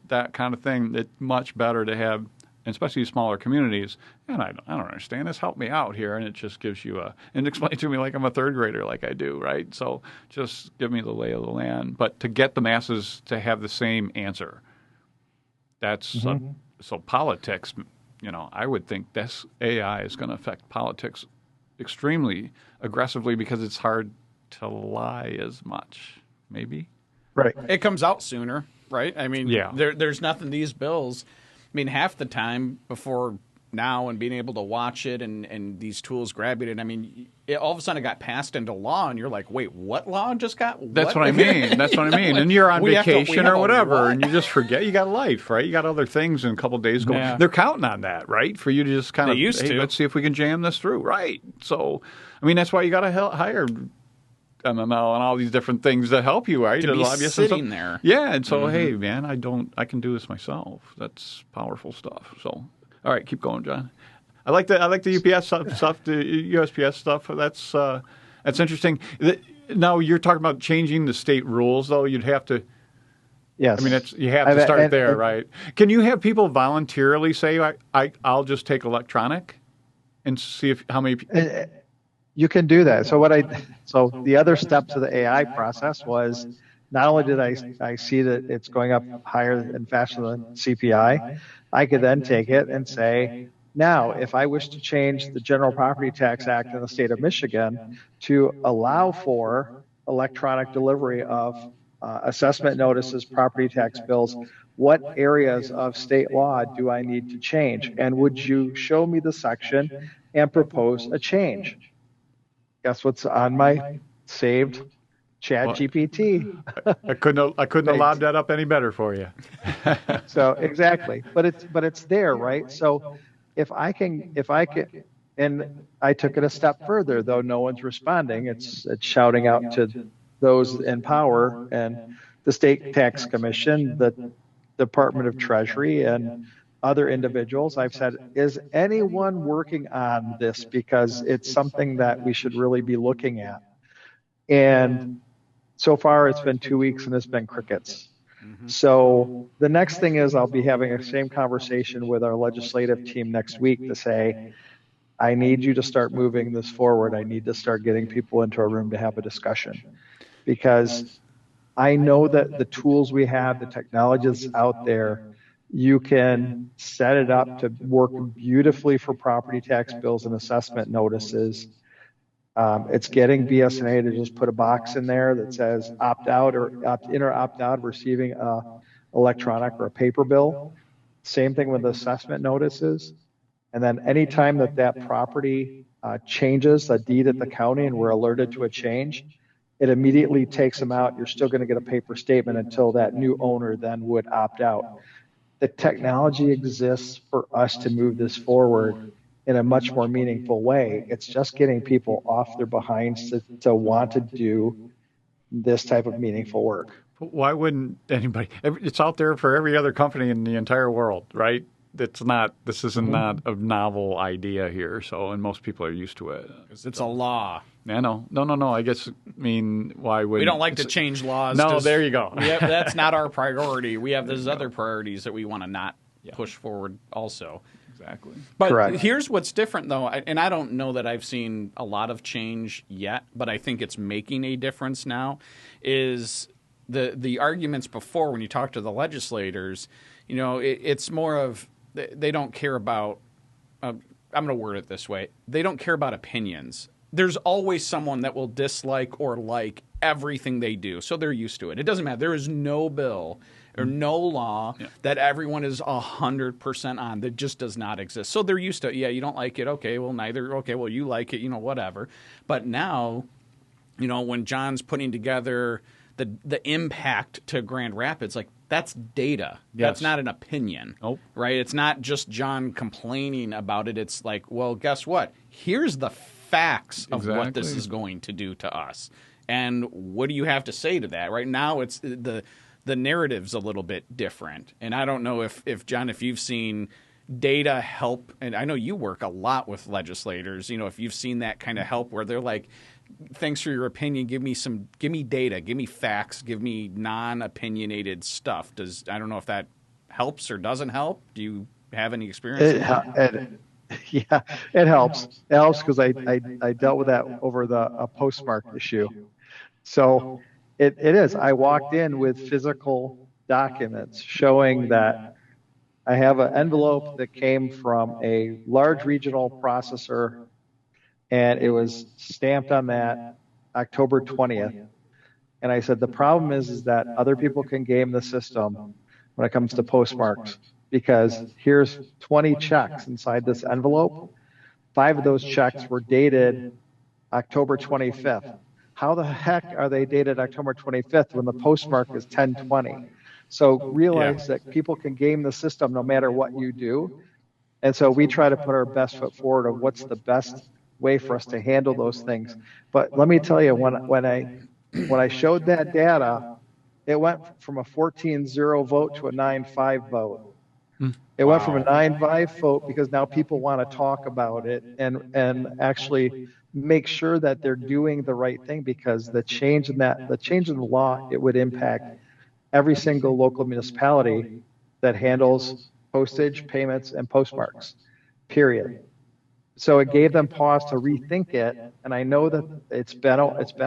that kind of thing. It's much better to have, especially smaller communities. And I don't understand this. Help me out here, and it just gives you and explain to me like I'm a third grader, like I do, right? So just give me the lay of the land. But to get the masses to have the same answer, that's so politics. I would think this AI is going to affect politics extremely aggressively because it's hard to lie as much. Maybe, right? It comes out sooner, right? I mean, there's nothing. These bills. I mean, half the time before now and being able to watch it and these tools grabbing it, I mean, all of a sudden it got passed into law, and you're like, wait, what law just got? That's what I mean. That's what I mean. And you're on vacation or whatever, and you just forget you got life, right? You got other things in a couple of days going. Yeah. They're counting on that, right? For you to just kind of, let's see if we can jam this through, right? So, I mean, that's why you got to hire MML and all these different things that help you, right? To be sitting there. Yeah, and so, hey, man, I can do this myself. That's powerful stuff. So, all right, keep going, John. I like the UPS stuff, the USPS stuff. That's interesting. Now you're talking about changing the state rules, though. You'd have to. Yes. I mean, you have to start there, right? Can you have people voluntarily say, I'll just take electronic, and see how many people. You can do that. So the other step to the AI process was not only did I see that it's going up higher and faster than CPI, I could then take it and say, now, if I wish to change the General Property Tax Act in the state of Michigan to allow for electronic delivery of assessment notices, property tax bills, what areas of state law do I need to change? And would you show me the section and propose a change? Guess what's on my saved Chat GPT? I couldn't have lobbed that up any better for you. So exactly, but it's there, right? So if I can, and I took it a step further, though no one's responding. It's shouting out to those in power and the state tax commission, the Department of Treasury, and other individuals. I've said, is anyone working on this? Because it's something that we should really be looking at. And so far, it's been 2 weeks and it's been crickets. Mm-hmm. So the next thing is I'll be having the same conversation with our legislative team next week to say, I need you to start moving this forward. I need to start getting people into a room to have a discussion. Because I know that the tools we have, the technologies out there, you can set it up to work beautifully for property tax bills and assessment notices. It's getting BS&A to just put a box in there that says opt out or opt in or opt out of receiving a electronic or a paper bill. Same thing with assessment notices. And then anytime that property changes a deed at the county and we're alerted to a change, it immediately takes them out. You're still going to get a paper statement until that new owner then would opt out. The technology exists for us to move this forward in a much more meaningful way. It's just getting people off their behinds to want to do this type of meaningful work. Why wouldn't anybody? It's out there for every other company in the entire world, right? This isn't not a novel idea here. So, and most people are used to it. It's a law. Yeah, no. I guess, why would we don't like to change laws? No, there you go. That's not our priority. We have those other priorities that we want to not push forward also. Exactly. But correct. Here's what's different, though, and I don't know that I've seen a lot of change yet, but I think it's making a difference now, is the arguments before when you talk to the legislators, it's more of they don't care about, I'm going to word it this way, they don't care about opinions. There's always someone that will dislike or like everything they do, so they're used to it. It doesn't matter. There is no bill or no law that everyone is 100% on. That just does not exist. So they're used to it. Yeah, you don't like it. Okay, well, neither. Okay, well, you like it, whatever. But now, when John's putting together the impact to Grand Rapids, like, that's data. Yes. That's not an opinion, right? It's not just John complaining about it. It's like, well, guess what? Here's the facts of what this is going to do to us. And what do you have to say to that? Right now, it's the the narrative's a little bit different. And I don't know if John, if you've seen data help, and I know you work a lot with legislators, if you've seen that kind of help where they're like, thanks for your opinion, give me data, give me facts, give me non-opinionated stuff. I don't know if that helps or doesn't help. Do you have any experience? Yeah, it helps. It helps because I dealt with that over a postmark issue. So it is. I walked in with physical documents showing that I have an envelope that came from a large regional processor, and it was stamped on that October 20th. And I said, the problem is that other people can game the system when it comes to postmarks, because here's 20 checks inside this envelope. 5 of those checks were dated October 25th. How the heck are they dated October 25th when the postmark is 10/20? So realize that people can game the system no matter what you do. And so we try to put our best foot forward of what's the best way for us to handle those things. But let me tell you, when I showed that data, it went from a 14-0 vote to a 9-5 vote. It went from a 9-5 vote because now people want to talk about it and actually make sure that they're doing the right thing, because the change in the law, it would impact every single local municipality that handles postage, payments, and postmarks, period. So it gave them pause to rethink it. And I know that it's been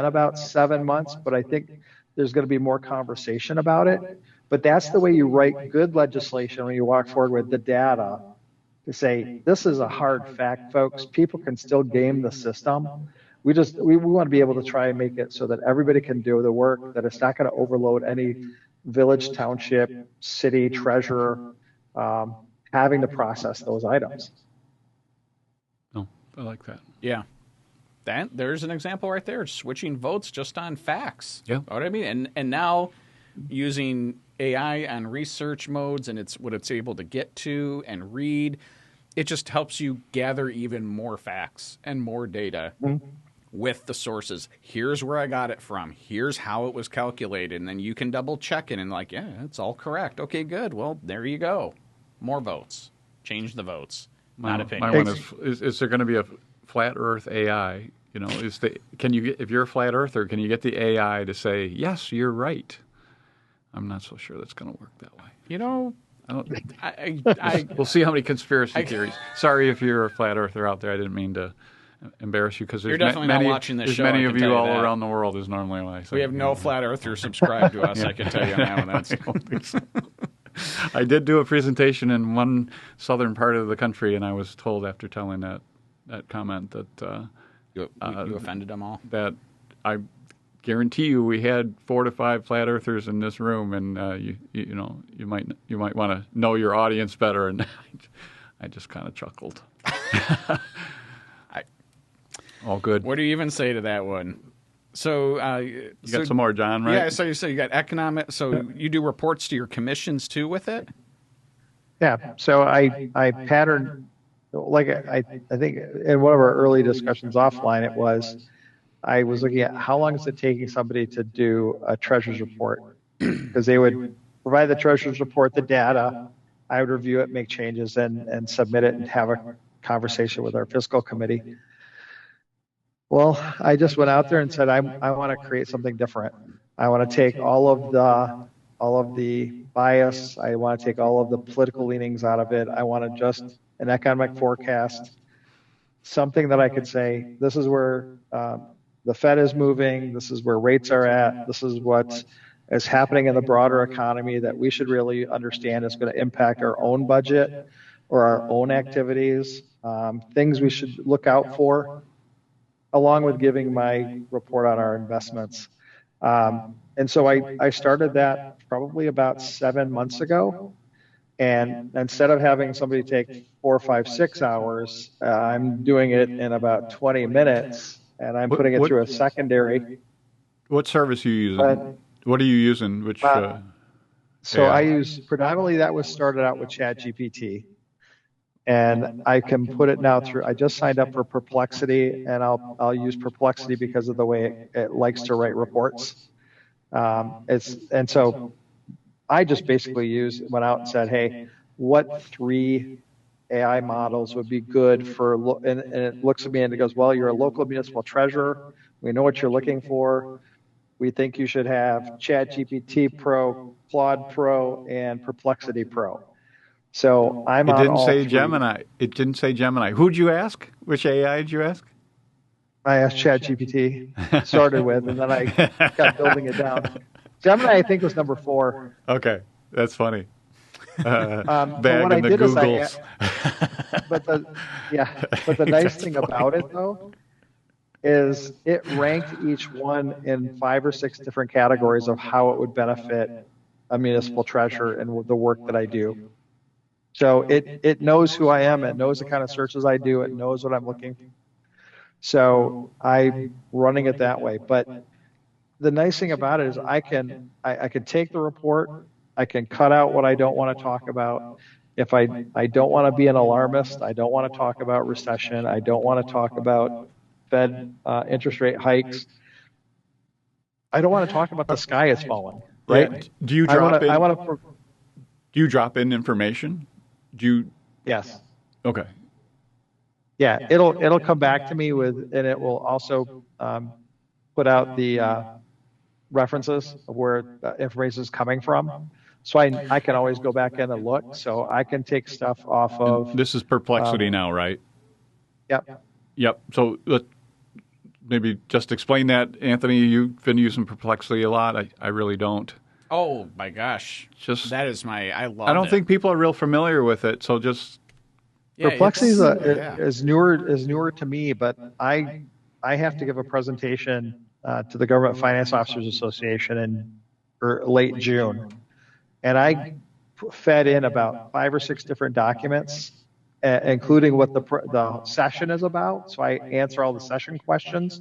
about 7 months, but I think there's going to be more conversation about it. But that's the way you write good legislation, when you walk forward with the data to say, this is a hard fact, folks. People can still game the system. We want to be able to try and make it so that everybody can do the work, that it's not going to overload any village, township, city, treasurer, having to process those items. Oh, I like that. Yeah. There's an example right there, switching votes just on facts. Yeah. You know what I mean? And now using AI on research modes and what it's able to get to and read, it just helps you gather even more facts and more data with the sources. Here's where I got it from. Here's how it was calculated. And then you can double check it and like, yeah, it's all correct. Okay, good. Well, there you go. More votes. Change the votes. Not opinion. My one is there going to be a flat Earth AI? If you're a flat earther, can you get the AI to say, yes, you're right? I'm not so sure that's going to work that way. We'll see how many conspiracy theories. Sorry if you're a flat earther out there. I didn't mean to embarrass you, because there's not watching this show. Many of you all around the world is normally what I say. We have no flat earthers subscribed to us. I can tell you on that one. I did do a presentation in one southern part of the country, and I was told after telling that comment that you offended them all. That I guarantee you, we had 4 to 5 flat earthers in this room, and you might want to know your audience better. And I just kind of chuckled. All good. What do you even say to that one? So you got some more, John, right? Yeah. So you got economic. So you do reports to your commissions too with it. Yeah. So I patterned, like I think in one of our early discussions offline, I was looking at how long is it taking somebody to do a treasurer's report, because they would provide the treasurer's report, the data, I would review it, make changes, and submit it and have a conversation with our fiscal committee. Well, I just went out there and said, I want to create something different. I want to take all of the bias. I want to take all of the political leanings out of it. I want to just an economic forecast, something that I could say, this is where the Fed is moving, this is where rates are at, this is what is happening in the broader economy that we should really understand is going to impact our own budget or our own activities, things we should look out for, along with giving my report on our investments. And so I started that probably about 7 months ago. And instead of having somebody take 4, 5, 6 hours, I'm doing it in about 20 minutes, and I'm putting it through a secondary. What service are you using? What are you using? Which? So I use predominantly, that was started out with ChatGPT. And I can put it now through, I just signed up for Perplexity, and I'll use Perplexity because of the way it likes to write reports. So I just basically went out and said, hey, what 3 AI models would be good for, and it looks at me and it goes, well, you're a local municipal treasurer. We know what you're looking for. We think you should have ChatGPT Pro, Claude Pro, and Perplexity Pro. So I'm It on didn't all say 3. Gemini. It didn't say Gemini. Who'd you ask? Which AI did you ask? I asked ChatGPT, started with, and then I got building it down. Gemini, I think, was number 4. Okay, that's funny. But Bag what I in the did is Googles. but the nice thing about it though is it ranked each one in 5 or 6 different categories of how it would benefit a municipal treasurer and the work that I do. So it knows who I am. It knows the kind of searches I do. It knows what I'm looking for. So I'm running it that way. But the nice thing about it is I can take the report. I can cut out what I don't want to talk about. If I don't want to be an alarmist, I don't want to talk about recession. I don't want to talk about Fed interest rate hikes. I don't want to talk about the sky is falling, right? Yeah. Do you drop in? I want to. Do you drop in information? Do you? Yes. Okay. Yeah, it'll come back to me and it will also put out the references of where information is coming from. So I can always go back in and look. So I can take stuff off of. This is Perplexity now, right? Yep. Yep. So maybe just explain that, Anthony. You've been using Perplexity a lot. I really don't. Oh my gosh! That is I love. I don't think people are real familiar with it. So just Perplexity is newer to me, but I have to give a presentation to the Government Finance Officers Association in late June, and I fed in about 5 or 6 different documents, including what the session is about. So I answer all the session questions,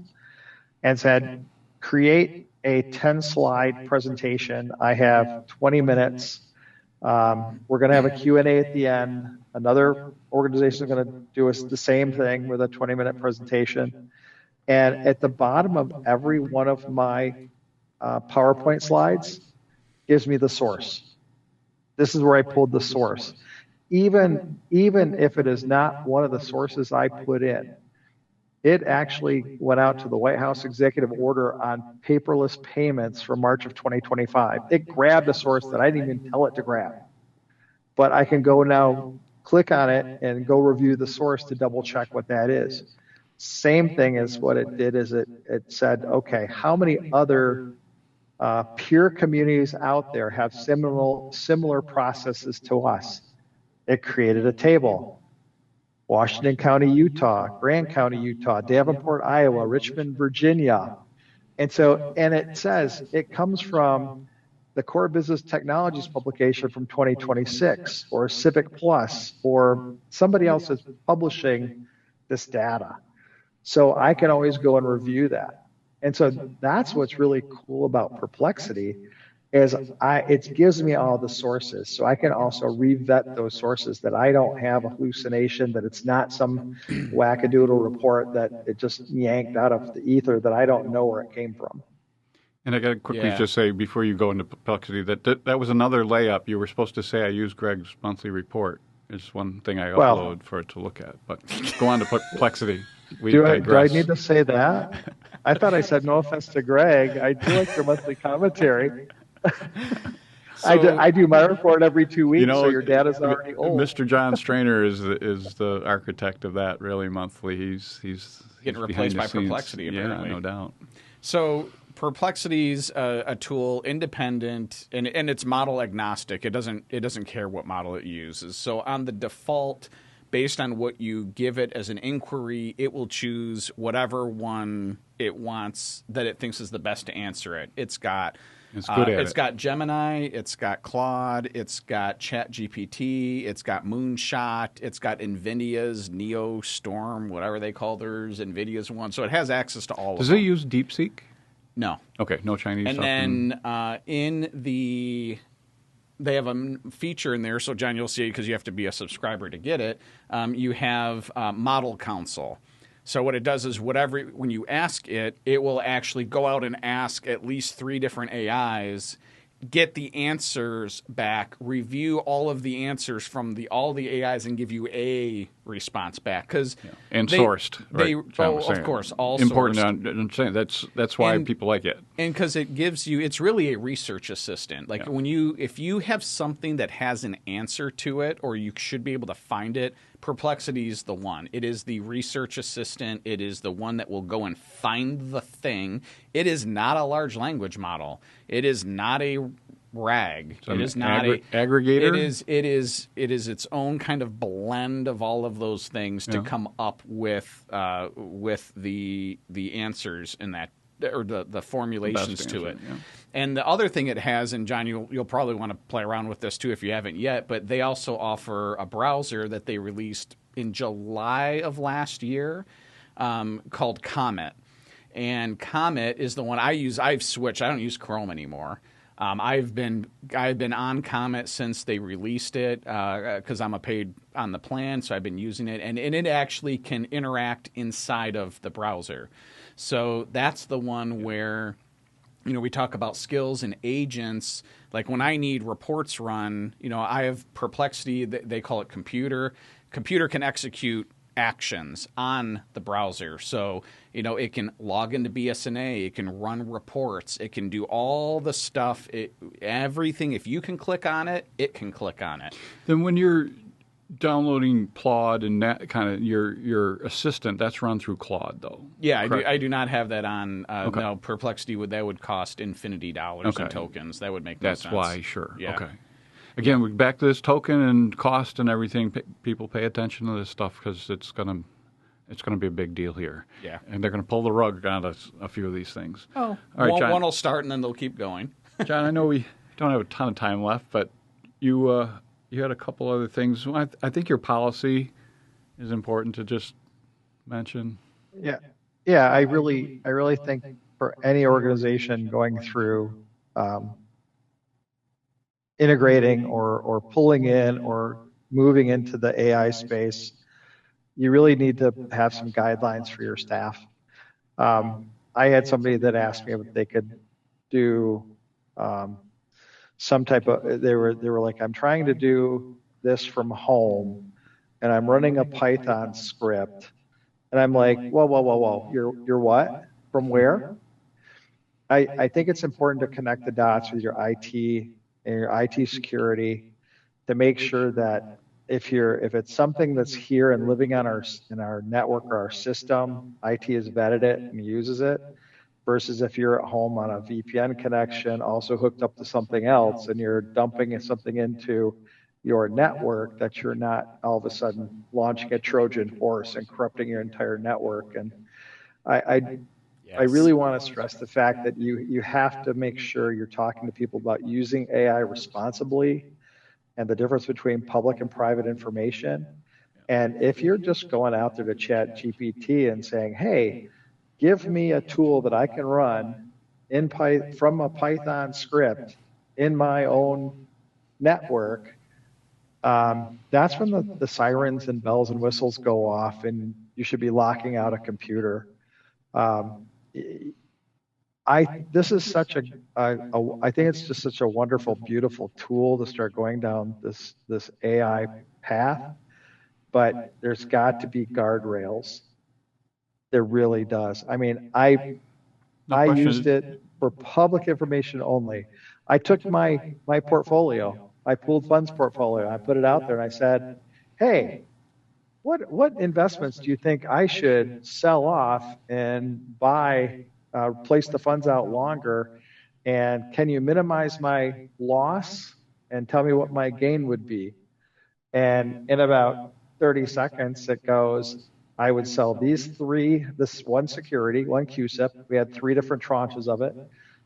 and said, create a 10-slide presentation. I have 20 minutes. We're going to have a Q&A at the end. Another organization is going to do the same thing with a 20-minute presentation. And at the bottom of every one of my PowerPoint slides gives me the source. This is where I pulled the source. Even if it is not one of the sources I put in, it actually went out to the White House executive order on paperless payments for March of 2025. It grabbed a source that I didn't even tell it to grab. But I can go now, click on it, and go review the source to double check what that is. Same thing as what it did is it said, okay, how many other peer communities out there have similar processes to us? It created a table. Washington County, Utah, Grant County, Utah, Davenport, Iowa, Richmond, Virginia. And it says it comes from the Core Business Technologies publication from 2026 or Civic Plus or somebody else is publishing this data. So I can always go and review that. And so that's what's really cool about Perplexity is it gives me all the sources. So I can also revet those sources that I don't have a hallucination, that it's not some wackadoodle report that it just yanked out of the ether that I don't know where it came from. And I got to quickly just say before you go into Perplexity that was another layup. You were supposed to say I use Greg's monthly report. It's one thing I upload for it to look at. But go on to Perplexity. Do I need to say that? I thought I said no offense to Greg. I do like your monthly commentary. I do my report every 2 weeks, so your data's already old. Mr. John Strainer is the architect of that, really, monthly. He's getting replaced by Perplexity, apparently. Yeah, no doubt. So Perplexity's a tool independent, and it's model agnostic. It doesn't care what model it uses. So on the default, based on what you give it as an inquiry, it will choose whatever one it wants that it thinks is the best to answer it. It's got Gemini, it's got Claude, it's got ChatGPT, it's got Moonshot, it's got NVIDIA's Neo Storm, whatever they call theirs, NVIDIA's one. So it has access to all of them. Does it use DeepSeek? No. Okay, no Chinese. And then they have a feature in there. So John, you'll see it because you have to be a subscriber to get it. You have Model Council. So what it does is when you ask it, it will actually go out and ask at least 3 different AIs get the answers back, review all of the answers from all the AIs, and give you a response back because and sourced. Of course, all important sourced. to understand. That's why people like it. And because it gives you, it's really a research assistant. Like if you have something that has an answer to it, or you should be able to find it, Perplexity is the one. It is the research assistant. It is the one that will go and find the thing. It is not a large language model. It is not a RAG. So it is not a aggregator. It is its own kind of blend of all of those things to come up with the answers in that, or the formulations to it. Yeah. And the other thing it has, and John, you'll probably want to play around with this too if you haven't yet, but they also offer a browser that they released in July of last year called Comet. And Comet is the one I use. I've switched. I don't use Chrome anymore. I've been on Comet since they released it because I'm a paid on the plan, so I've been using it, and it actually can interact inside of the browser. So that's the one where, we talk about skills and agents. Like when I need reports run, I have Perplexity. They call it Computer. Computer can execute actions on the browser. So, it can log into BSNA, it can run reports, it can do all the stuff, everything. If you can click on it, it can click on it. Then when you're downloading Claude and that kind of your assistant, that's run through Claude though. Yeah, I do not have that on. No, Perplexity would cost infinity dollars in tokens. That would make no sense. That's why, sure. Yeah. Okay. Again, we're back to this token and cost and everything. People pay attention to this stuff because it's gonna be a big deal here. Yeah. And they're gonna pull the rug out of a few of these things. Oh, all right, John. One will start and then they'll keep going. John, I know we don't have a ton of time left, but you had a couple other things. I think your policy is important to just mention. Yeah. I really think for any organization going through integrating or pulling in or moving into the AI space, you really need to have some guidelines for your staff. I had somebody that asked me if they could do some type of, they were like, I'm trying to do this from home and I'm running a Python script. And I'm like, whoa. You're what? From where? I think it's important to connect the dots with your IT and your IT security to make sure that if it's something that's here and living on in our network or our system, IT has vetted it and uses it, versus if you're at home on a VPN connection, also hooked up to something else, and you're dumping something into your network that you're not all of a sudden launching a Trojan horse and corrupting your entire network. And I really want to stress the fact that you have to make sure you're talking to people about using AI responsibly and the difference between public and private information. And if you're just going out there to chat GPT and saying, hey, give me a tool that I can run from a Python script in my own network, that's when the sirens and bells and whistles go off and you should be locking out a computer. This is such I think it's just such a wonderful, beautiful tool to start going down this AI path, but there's got to be guardrails. There really does. I mean, I used it for public information only. I took my portfolio, my pooled funds portfolio, I put it out there and I said, hey, what investments do you think I should sell off and buy, place the funds out longer? And can you minimize my loss and tell me what my gain would be? And in about 30 seconds, it goes, I would sell this one security, one QSIP. We had 3 different tranches of it.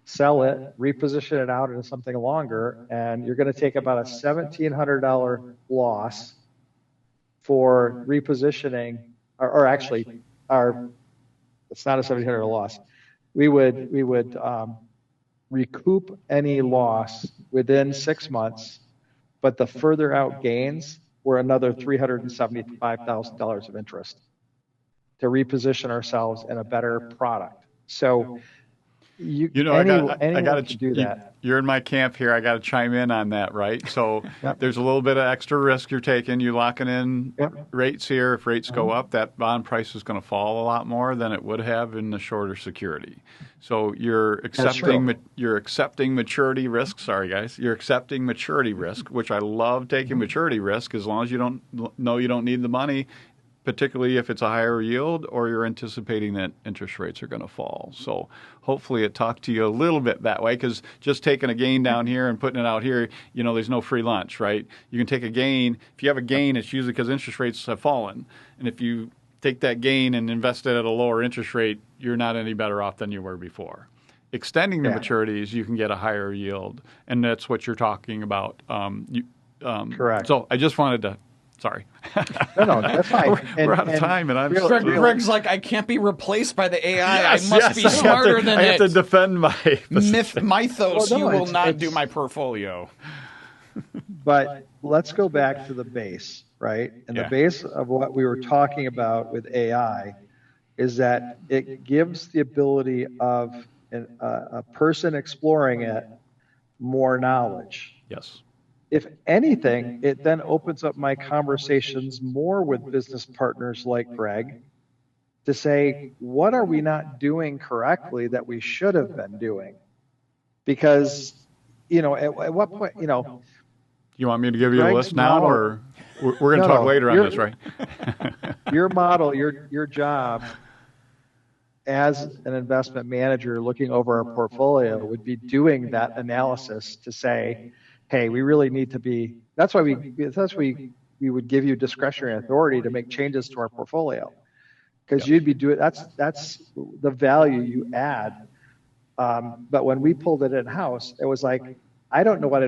Sell it, reposition it out into something longer, and you're going to take about a $1,700 loss for repositioning, or actually, it's not a $1,700 loss. We would recoup any loss within 6 months, but the further out gains were another $375,000 of interest to reposition ourselves in a better product. So anyone got can do that. You're in my camp here. I got to chime in on that, right? So Yep. there's a little bit of extra risk you're taking. You're locking in Yep. rates here. If rates go up, that bond price is going to fall a lot more than it would have in the shorter security. So you're accepting maturity risk. Sorry, guys. You're accepting maturity risk, which I love taking maturity risk as long as you don't need the money, particularly if it's a higher yield or you're anticipating that interest rates are going to fall. So hopefully it talked to you a little bit that way, because just taking a gain down here and putting it out here, there's no free lunch, right? You can take a gain. If you have a gain, it's usually because interest rates have fallen. And if you take that gain and invest it at a lower interest rate, you're not any better off than you were before. Extending the maturities, you can get a higher yield. And that's what you're talking about. Correct. So I just wanted to... Sorry. No, that's fine. We're out of time, and I'm Greg's like, I can't be replaced by the AI. Yes, I must be smarter than it. I have to defend my mythos. You will not do my portfolio. But let's go back to the base, right? And the base of what we were talking about with AI is that it gives the ability of a person exploring it more knowledge. Yes. If anything, it then opens up my conversations more with business partners like Greg to say, what are we not doing correctly that we should have been doing? Because, at what point, You want me to give you Greg's a list now, model, or we're going to talk later on this, right? Your model, your job as an investment manager looking over our portfolio would be doing that analysis to say, hey, we really need to be, that's why we would give you discretionary authority to make changes to our portfolio. Because you'd be doing, that's the value you add. But when we pulled it in-house, it was like, I don't know what I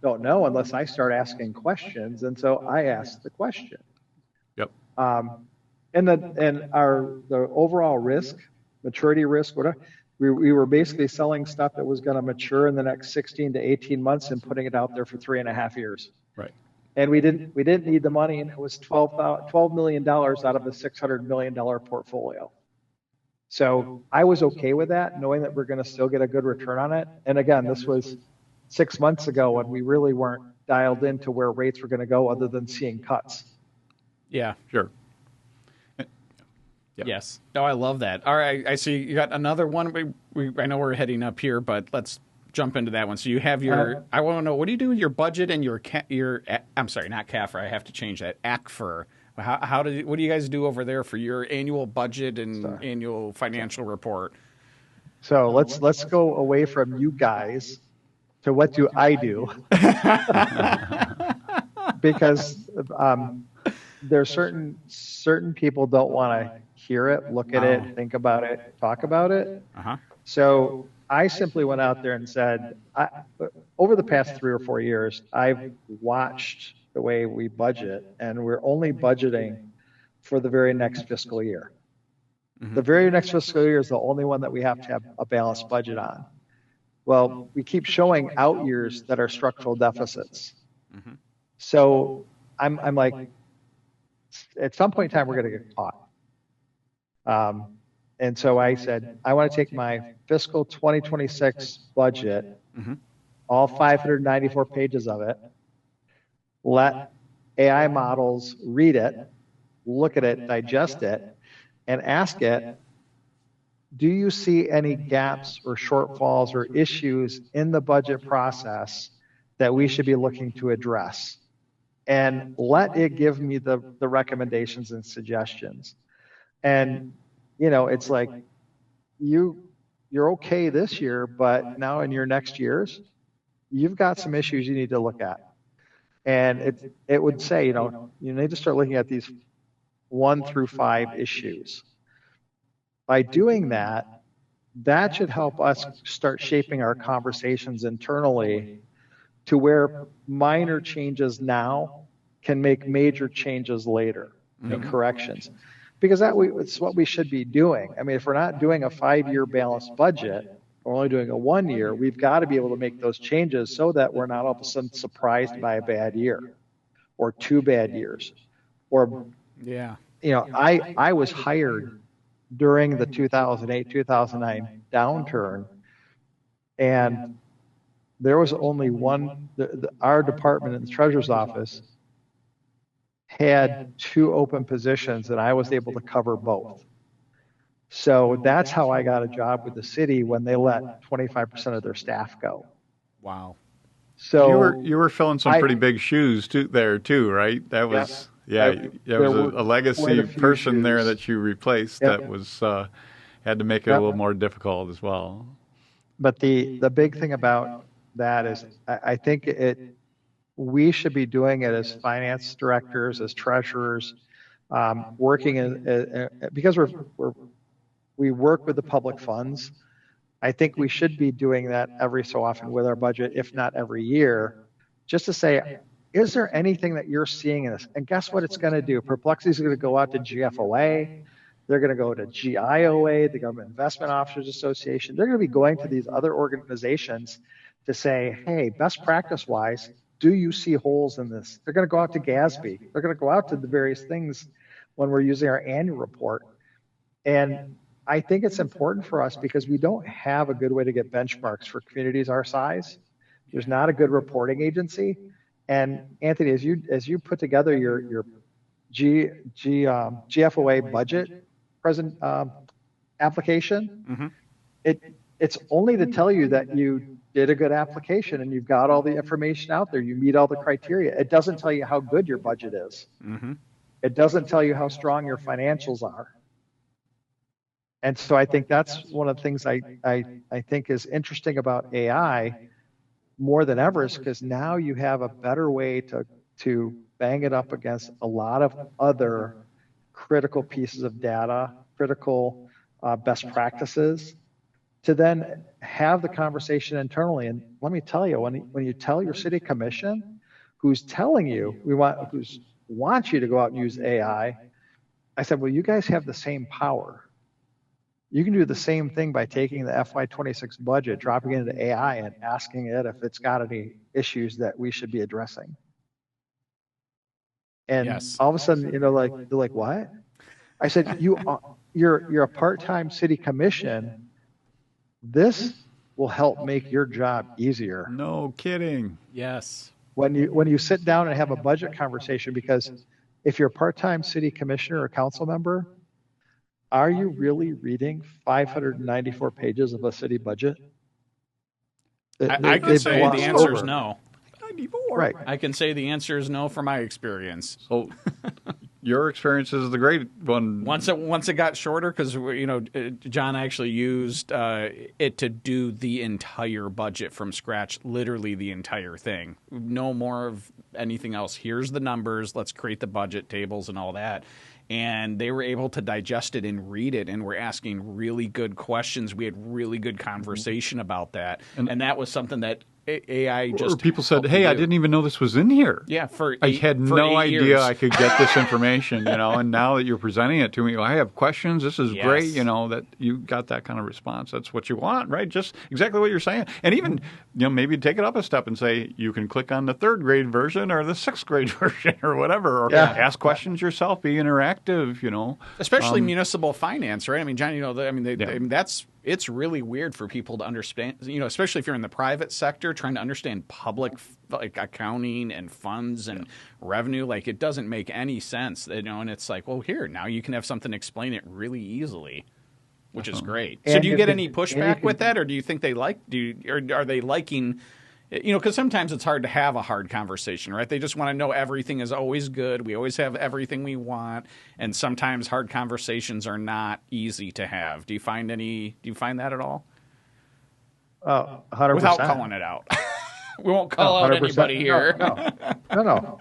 don't know unless I start asking questions. And so I asked the question. Yep. And the overall risk, maturity risk, whatever, we were basically selling stuff that was going to mature in the next 16 to 18 months and putting it out there for 3.5 years. Right. And we didn't need the money, and it was $12 million out of a $600 million portfolio. So I was okay with that, knowing that we're going to still get a good return on it. And again, this was 6 months ago when we really weren't dialed into where rates were going to go other than seeing cuts. Yeah. Sure. Yep. Yes. No, I love that. All right. I see you got another one. I know we're heading up here, but let's jump into that one. So you have your, I want to know, what do you do with your budget and your I'm sorry, not CAFR. I have to change that. ACFR. What do you guys do over there for your annual budget and annual financial report? So let's go away from you guys to what do I do? Because there's certain people don't want to hear it, look at it, think about it, talk about it. So I simply went out there and said, over the past 3 or 4 years, I've watched the way we budget, and we're only budgeting for the very next fiscal year. The very next fiscal year is the only one that we have to have a balanced budget on. Well, we keep showing out years that are structural deficits. So I'm like, at some point in time, we're going to get caught. And so I said, I want to take my fiscal 2026 budget, all 594 pages of it, let AI models read it, look at it, digest it, and ask it, do you see any gaps or shortfalls or issues in the budget process that we should be looking to address? And let it give me the recommendations and suggestions. And, it's like, you're okay this year, but now in your next years, you've got some issues you need to look at. And it would say, you need to start looking at these 1 through 5 issues. By doing that, that should help us start shaping our conversations internally to where minor changes now can make major changes later and corrections. Because it's what we should be doing. I mean, if we're not doing a 5-year balanced budget, we're only doing a 1 year, we've got to be able to make those changes so that we're not all of a sudden surprised by a bad year or 2 bad years. Or, I was hired during the 2008, 2009 downturn. And there was only one, our department in the treasurer's office had 2 open positions, and I was able to cover both. So that's how I got a job with the city when they let 25% of their staff go. Wow. So you were filling some pretty big shoes too, right? That was there was a legacy person there that you replaced that was had to make it a little more difficult as well. But the big thing about that is I think we should be doing it as finance directors, as treasurers, working because we work with the public funds. I think we should be doing that every so often with our budget, if not every year, just to say, is there anything that you're seeing in this? And guess what it's going to do? Perplexity is going to go out to GFOA. They're going to go to GIOA, the Government Investment Officers Association. They're going to be going to these other organizations to say, hey, best practice wise, do you see holes in this? They're going to go out to GASB. They're going to go out to the various things when we're using our annual report. And I think it's important for us because we don't have a good way to get benchmarks for communities our size. There's not a good reporting agency. And Anthony, as you put together your GFOA budget present application, it's only to tell you that you did a good application and you've got all the information out there. You meet all the criteria. It doesn't tell you how good your budget is. It doesn't tell you how strong your financials are. And so I think that's one of the things I think is interesting about AI more than ever, is because now you have a better way to bang it up against a lot of other critical pieces of data, critical best practices, to then have the conversation internally. And let me tell you, when you tell your city commission, who's telling you wants you to go out and use AI, I said, well, you guys have the same power. You can do the same thing by taking the FY26 budget, dropping it into AI, and asking it if it's got any issues that we should be addressing. And all of a sudden, they're like, what? I said, you're a part-time city commission. This will help make your job easier. No kidding. Yes. When you sit down and have a budget conversation, because if you're a part-time city commissioner or council member, are you really reading 594 pages of a city budget? I can say the answer is no. 94. Right. I can say the answer is no from my experience. So your experience is the great one. Once it got shorter, because John actually used it to do the entire budget from scratch, literally the entire thing. No more of anything else. Here's the numbers. Let's create the budget tables and all that. And they were able to digest it and read it, and we're asking really good questions. We had really good conversation about that, and that was something that AI just. Or people said, "Hey, I didn't even know this was in here." Yeah, I had no idea I could get this information, and now that you're presenting it to me, I have questions. This is great, that you got that kind of response. That's what you want, right? Just exactly what you're saying, and even maybe take it up a step and say you can click on the 3rd grade version or the 6th grade version or whatever, or ask questions yourself, be interactive, Especially municipal finance, right? I mean, John, it's really weird for people to understand, especially if you're in the private sector, trying to understand public accounting and funds and revenue. Like, it doesn't make any sense, and it's like, well, here, now you can have something explain it really easily, which is great. So do you get any pushback with that, or do you think are they liking, because sometimes it's hard to have a hard conversation, right? They just want to know everything is always good. We always have everything we want. And sometimes hard conversations are not easy to have. Do you find that at all? 100%. Without calling it out. We won't call out anybody here. No.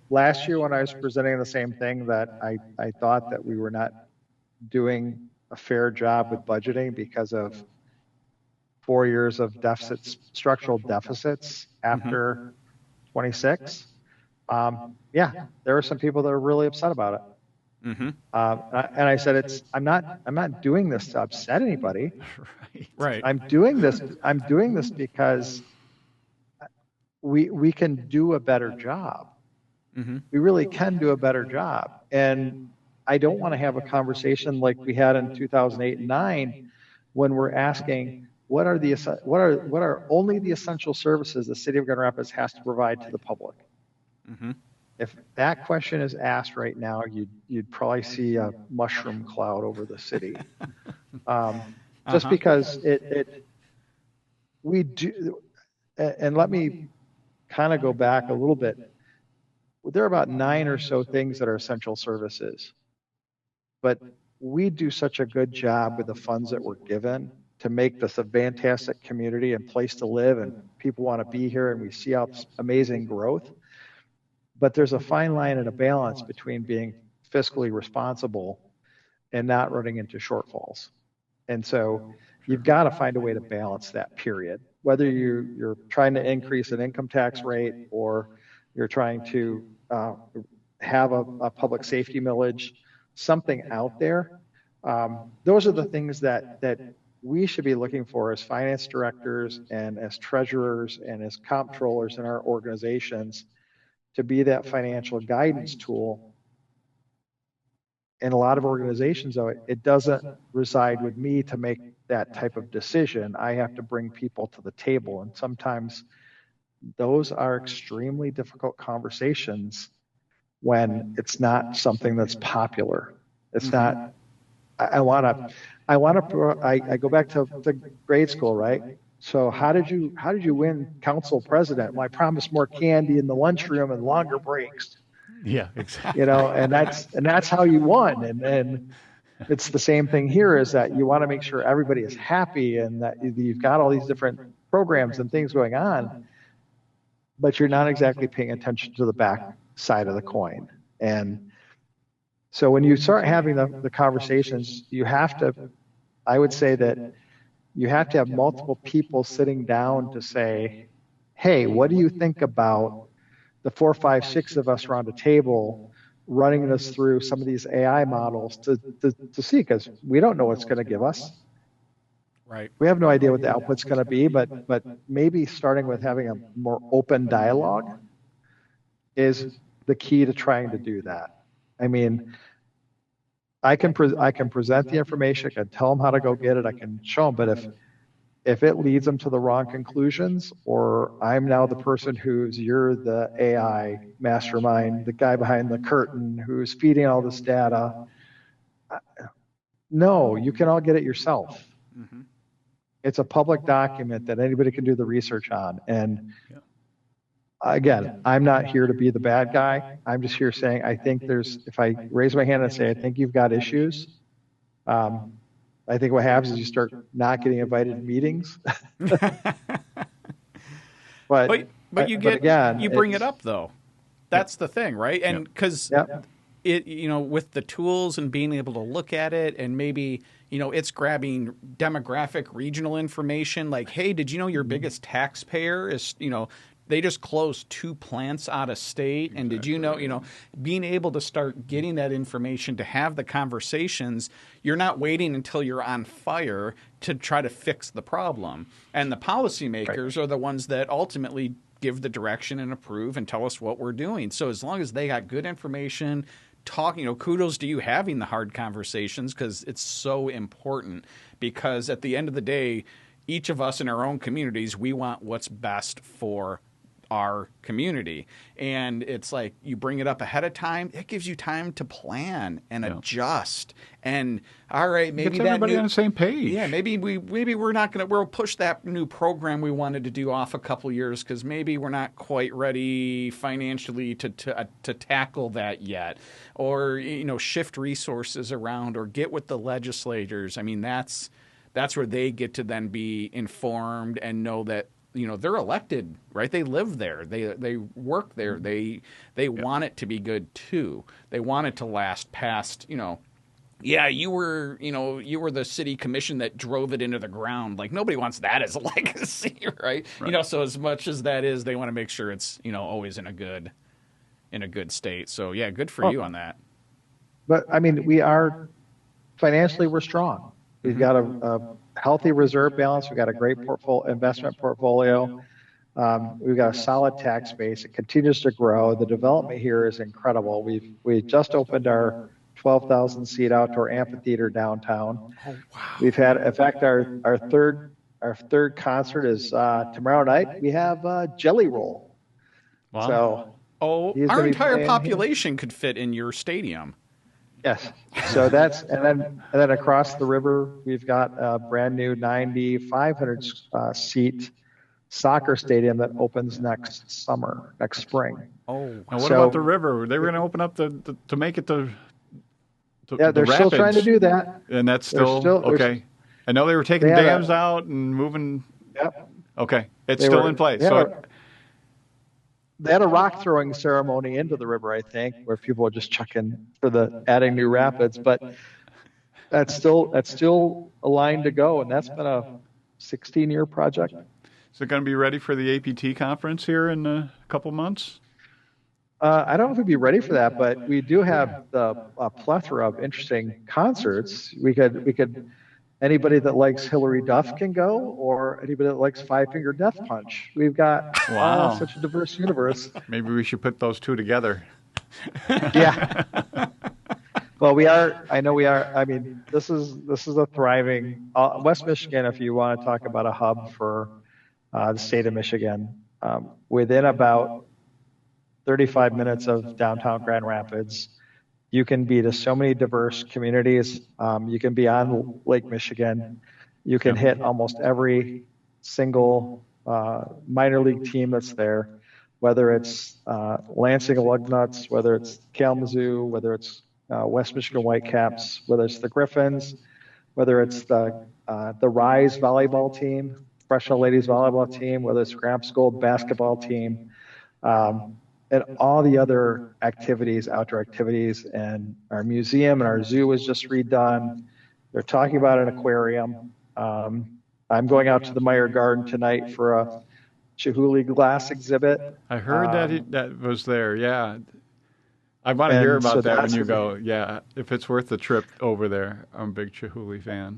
Last year when I was presenting the same thing, that I thought that we were not doing a fair job with budgeting because of 4 years of structural deficits after 26. There were some people that were really upset about it. And I said, I'm not doing this to upset anybody. Right. I'm doing this because we can do a better job. We really can do a better job. And I don't want to have a conversation like we had in 2008 and 9 when we're asking what are only the essential services the city of Grand Rapids has to provide to the public. Mm-hmm. If that question is asked right now, you'd probably see a mushroom cloud over the city. Just because we do, and let me kind of go back a little bit. There are about 9 or so things that are essential services, but we do such a good job with the funds that we're given to make this a fantastic community and place to live, and people want to be here, and we see amazing growth. But there's a fine line and a balance between being fiscally responsible and not running into shortfalls. And so you've got to find a way to balance that period, whether you're trying to increase an income tax rate or you're trying to have a public safety millage, something out there. Those are the things that we should be looking for as finance directors and as treasurers and as comptrollers in our organizations to be that financial guidance tool. In a lot of organizations, though, it doesn't reside with me to make that type of decision. I have to bring people to the table. And sometimes those are extremely difficult conversations when it's not something that's popular. It's not, I go back to grade school, right? So how did you win council president? Well, I promised more candy in the lunchroom and longer breaks. Yeah, exactly. And that's how you won. And it's the same thing here, is that you want to make sure everybody is happy and that you've got all these different programs and things going on, but you're not exactly paying attention to the back side of the coin. And so when you start having the conversations, I would say that you have to have multiple people sitting down to say, hey, what do you think about the 4, 5, 6 of us around a table running this through some of these AI models to see, because we don't know what it's going to give us. Right. We have no idea what the output's going to be, but maybe starting with having a more open dialogue is the key to trying to do that. I mean, I can present the information, I can tell them how to go get it, I can show them, but if it leads them to the wrong conclusions, or I'm now the person you're the AI mastermind, the guy behind the curtain who's feeding all this data, no, you can all get it yourself. Mm-hmm. It's a public document that anybody can do the research on. And again, I'm not here to be the bad guy. I'm just here saying, I think if I raise my hand and say, I think you've got issues, I think what happens is you start not getting invited to meetings. but you bring it up, though. That's the thing, right? And because with the tools and being able to look at it, and maybe it's grabbing demographic, regional information. Like, hey, did you know your biggest taxpayer is they just closed 2 plants out of state. And did you know, being able to start getting that information to have the conversations, you're not waiting until you're on fire to try to fix the problem. And the policymakers are the ones that ultimately give the direction and approve and tell us what we're doing. So as long as they got good information, kudos to you having the hard conversations, because it's so important. Because at the end of the day, each of us in our own communities, we want what's best for our community. And it's like, you bring it up ahead of time, it gives you time to plan and adjust. And all right, maybe everybody on the same page. Yeah, maybe we're not going to, we'll push that new program we wanted to do off a couple years because maybe we're not quite ready financially to tackle that yet. Or, shift resources around, or get with the legislators. I mean, that's where they get to then be informed and know that they're elected, right? They live there. They work there. They want it to be good too. They want it to last past, you were the city commission that drove it into the ground. Like, nobody wants that as a legacy, right? So as much as that is, they want to make sure it's, always in a good state. So yeah, good for you on that. But I mean, we're strong. We've got a healthy reserve balance. We've got a great investment portfolio. We've got a solid tax base. It continues to grow. The development here is incredible. We just opened our 12,000 seat outdoor amphitheater downtown. Oh, wow. We've had, in fact, our third concert is tomorrow night. We have Jelly Roll. Wow. So he's our gonna be entire playing population could fit in your stadium. Yes. So that's and then across the river we've got a brand new 9,500 seat soccer stadium that opens next spring. Oh, Now what about the river? They were going to open up to make it to yeah, they're the still rapids. trying to do that. And that's still okay. I know they were taking dams out and moving. Yep. Okay, it's still in place. They had a rock throwing ceremony into the river, I think, where people were just checking for adding new rapids. But that's still a line to go, and that's been a 16-year project. Is it going to be ready for the APT conference here in a couple months? I don't know if we'd be ready for that, but we do have a plethora of interesting concerts. We could. Anybody that likes Hillary Duff can go, or anybody that likes Five Finger Death Punch. We've got such a diverse universe. Maybe we should put those two together. Yeah. Well, we are. I know we are. I mean, this is a thriving West Michigan. If you want to talk about a hub for the state of Michigan, within about 35 minutes of downtown Grand Rapids, you can be to so many diverse communities. You can be on Lake Michigan. You can hit almost every single minor league team that's there, whether it's Lansing Lugnuts, whether it's Kalamazoo, whether it's West Michigan Whitecaps, whether it's the Griffins, whether it's the Rise volleyball team, Professional Ladies volleyball team, whether it's Gramps Gold basketball team. And all the other activities, outdoor activities, and our museum and our zoo was just redone. They're talking about an aquarium. I'm going out to the Meyer Garden tonight for a Chihuly glass exhibit. I heard that was there, yeah. I want to hear about that when you go. Yeah, if it's worth the trip over there. I'm a big Chihuly fan.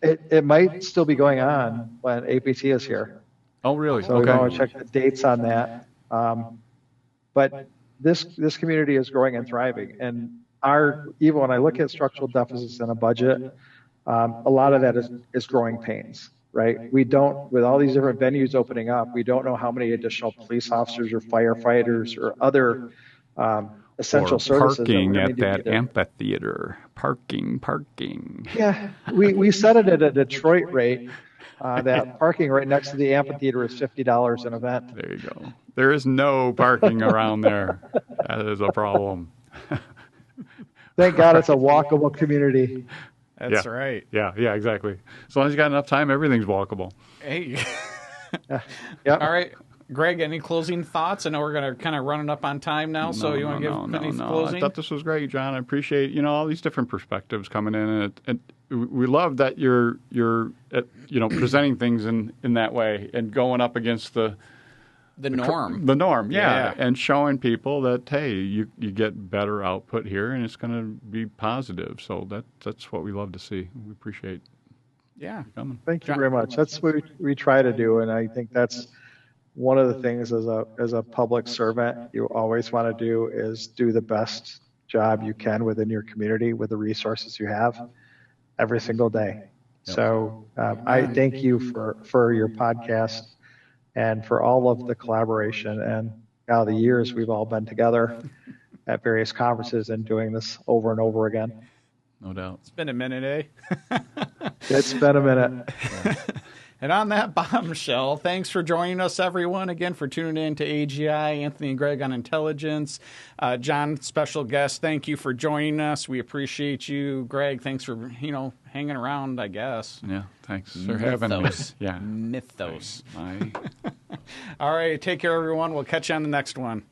It might still be going on when APT is here. Oh, really? So we want to check the dates on that. But this community is growing and thriving, and even when I look at structural deficits in a budget, a lot of that is growing pains, right? We don't, with all these different venues opening up, we don't know how many additional police officers or firefighters or other essential services. Parking at that amphitheater. Parking. Yeah, we set it at a Detroit rate. That parking right next to the amphitheater is $50 an event. There you go. There is no parking around there. That is a problem. Thank God it's a walkable community. That's right. Yeah, exactly. As long as you got enough time, everything's walkable. Hey. Yep. All right. Greg, any closing thoughts? I know we're going to kind of running up on time now, so you want to give any closing? I thought this was great, John. I appreciate, all these different perspectives coming in, and we love that you're presenting things in that way and going up against the norm. The norm, yeah, and showing people that, hey, you get better output here, and it's going to be positive. So that's what we love to see. We appreciate you coming. Thank you very much. That's what we try to do, and I think that's one of the things as a public servant you always want to do is do the best job you can within your community with the resources you have every single day. Yep. So I thank you for your podcast and for all of the collaboration and the years we've all been together at various conferences and doing this over and over again. No doubt. It's been a minute, eh? It's been a minute. Yeah. And on that bombshell, thanks for joining us, everyone, again, for tuning in to AGI, Anthony and Greg on Intelligence. John, special guest, thank you for joining us. We appreciate you. Greg, thanks for, hanging around, I guess. Yeah, thanks for having us. Yeah. Mythos. All right, take care, everyone. We'll catch you on the next one.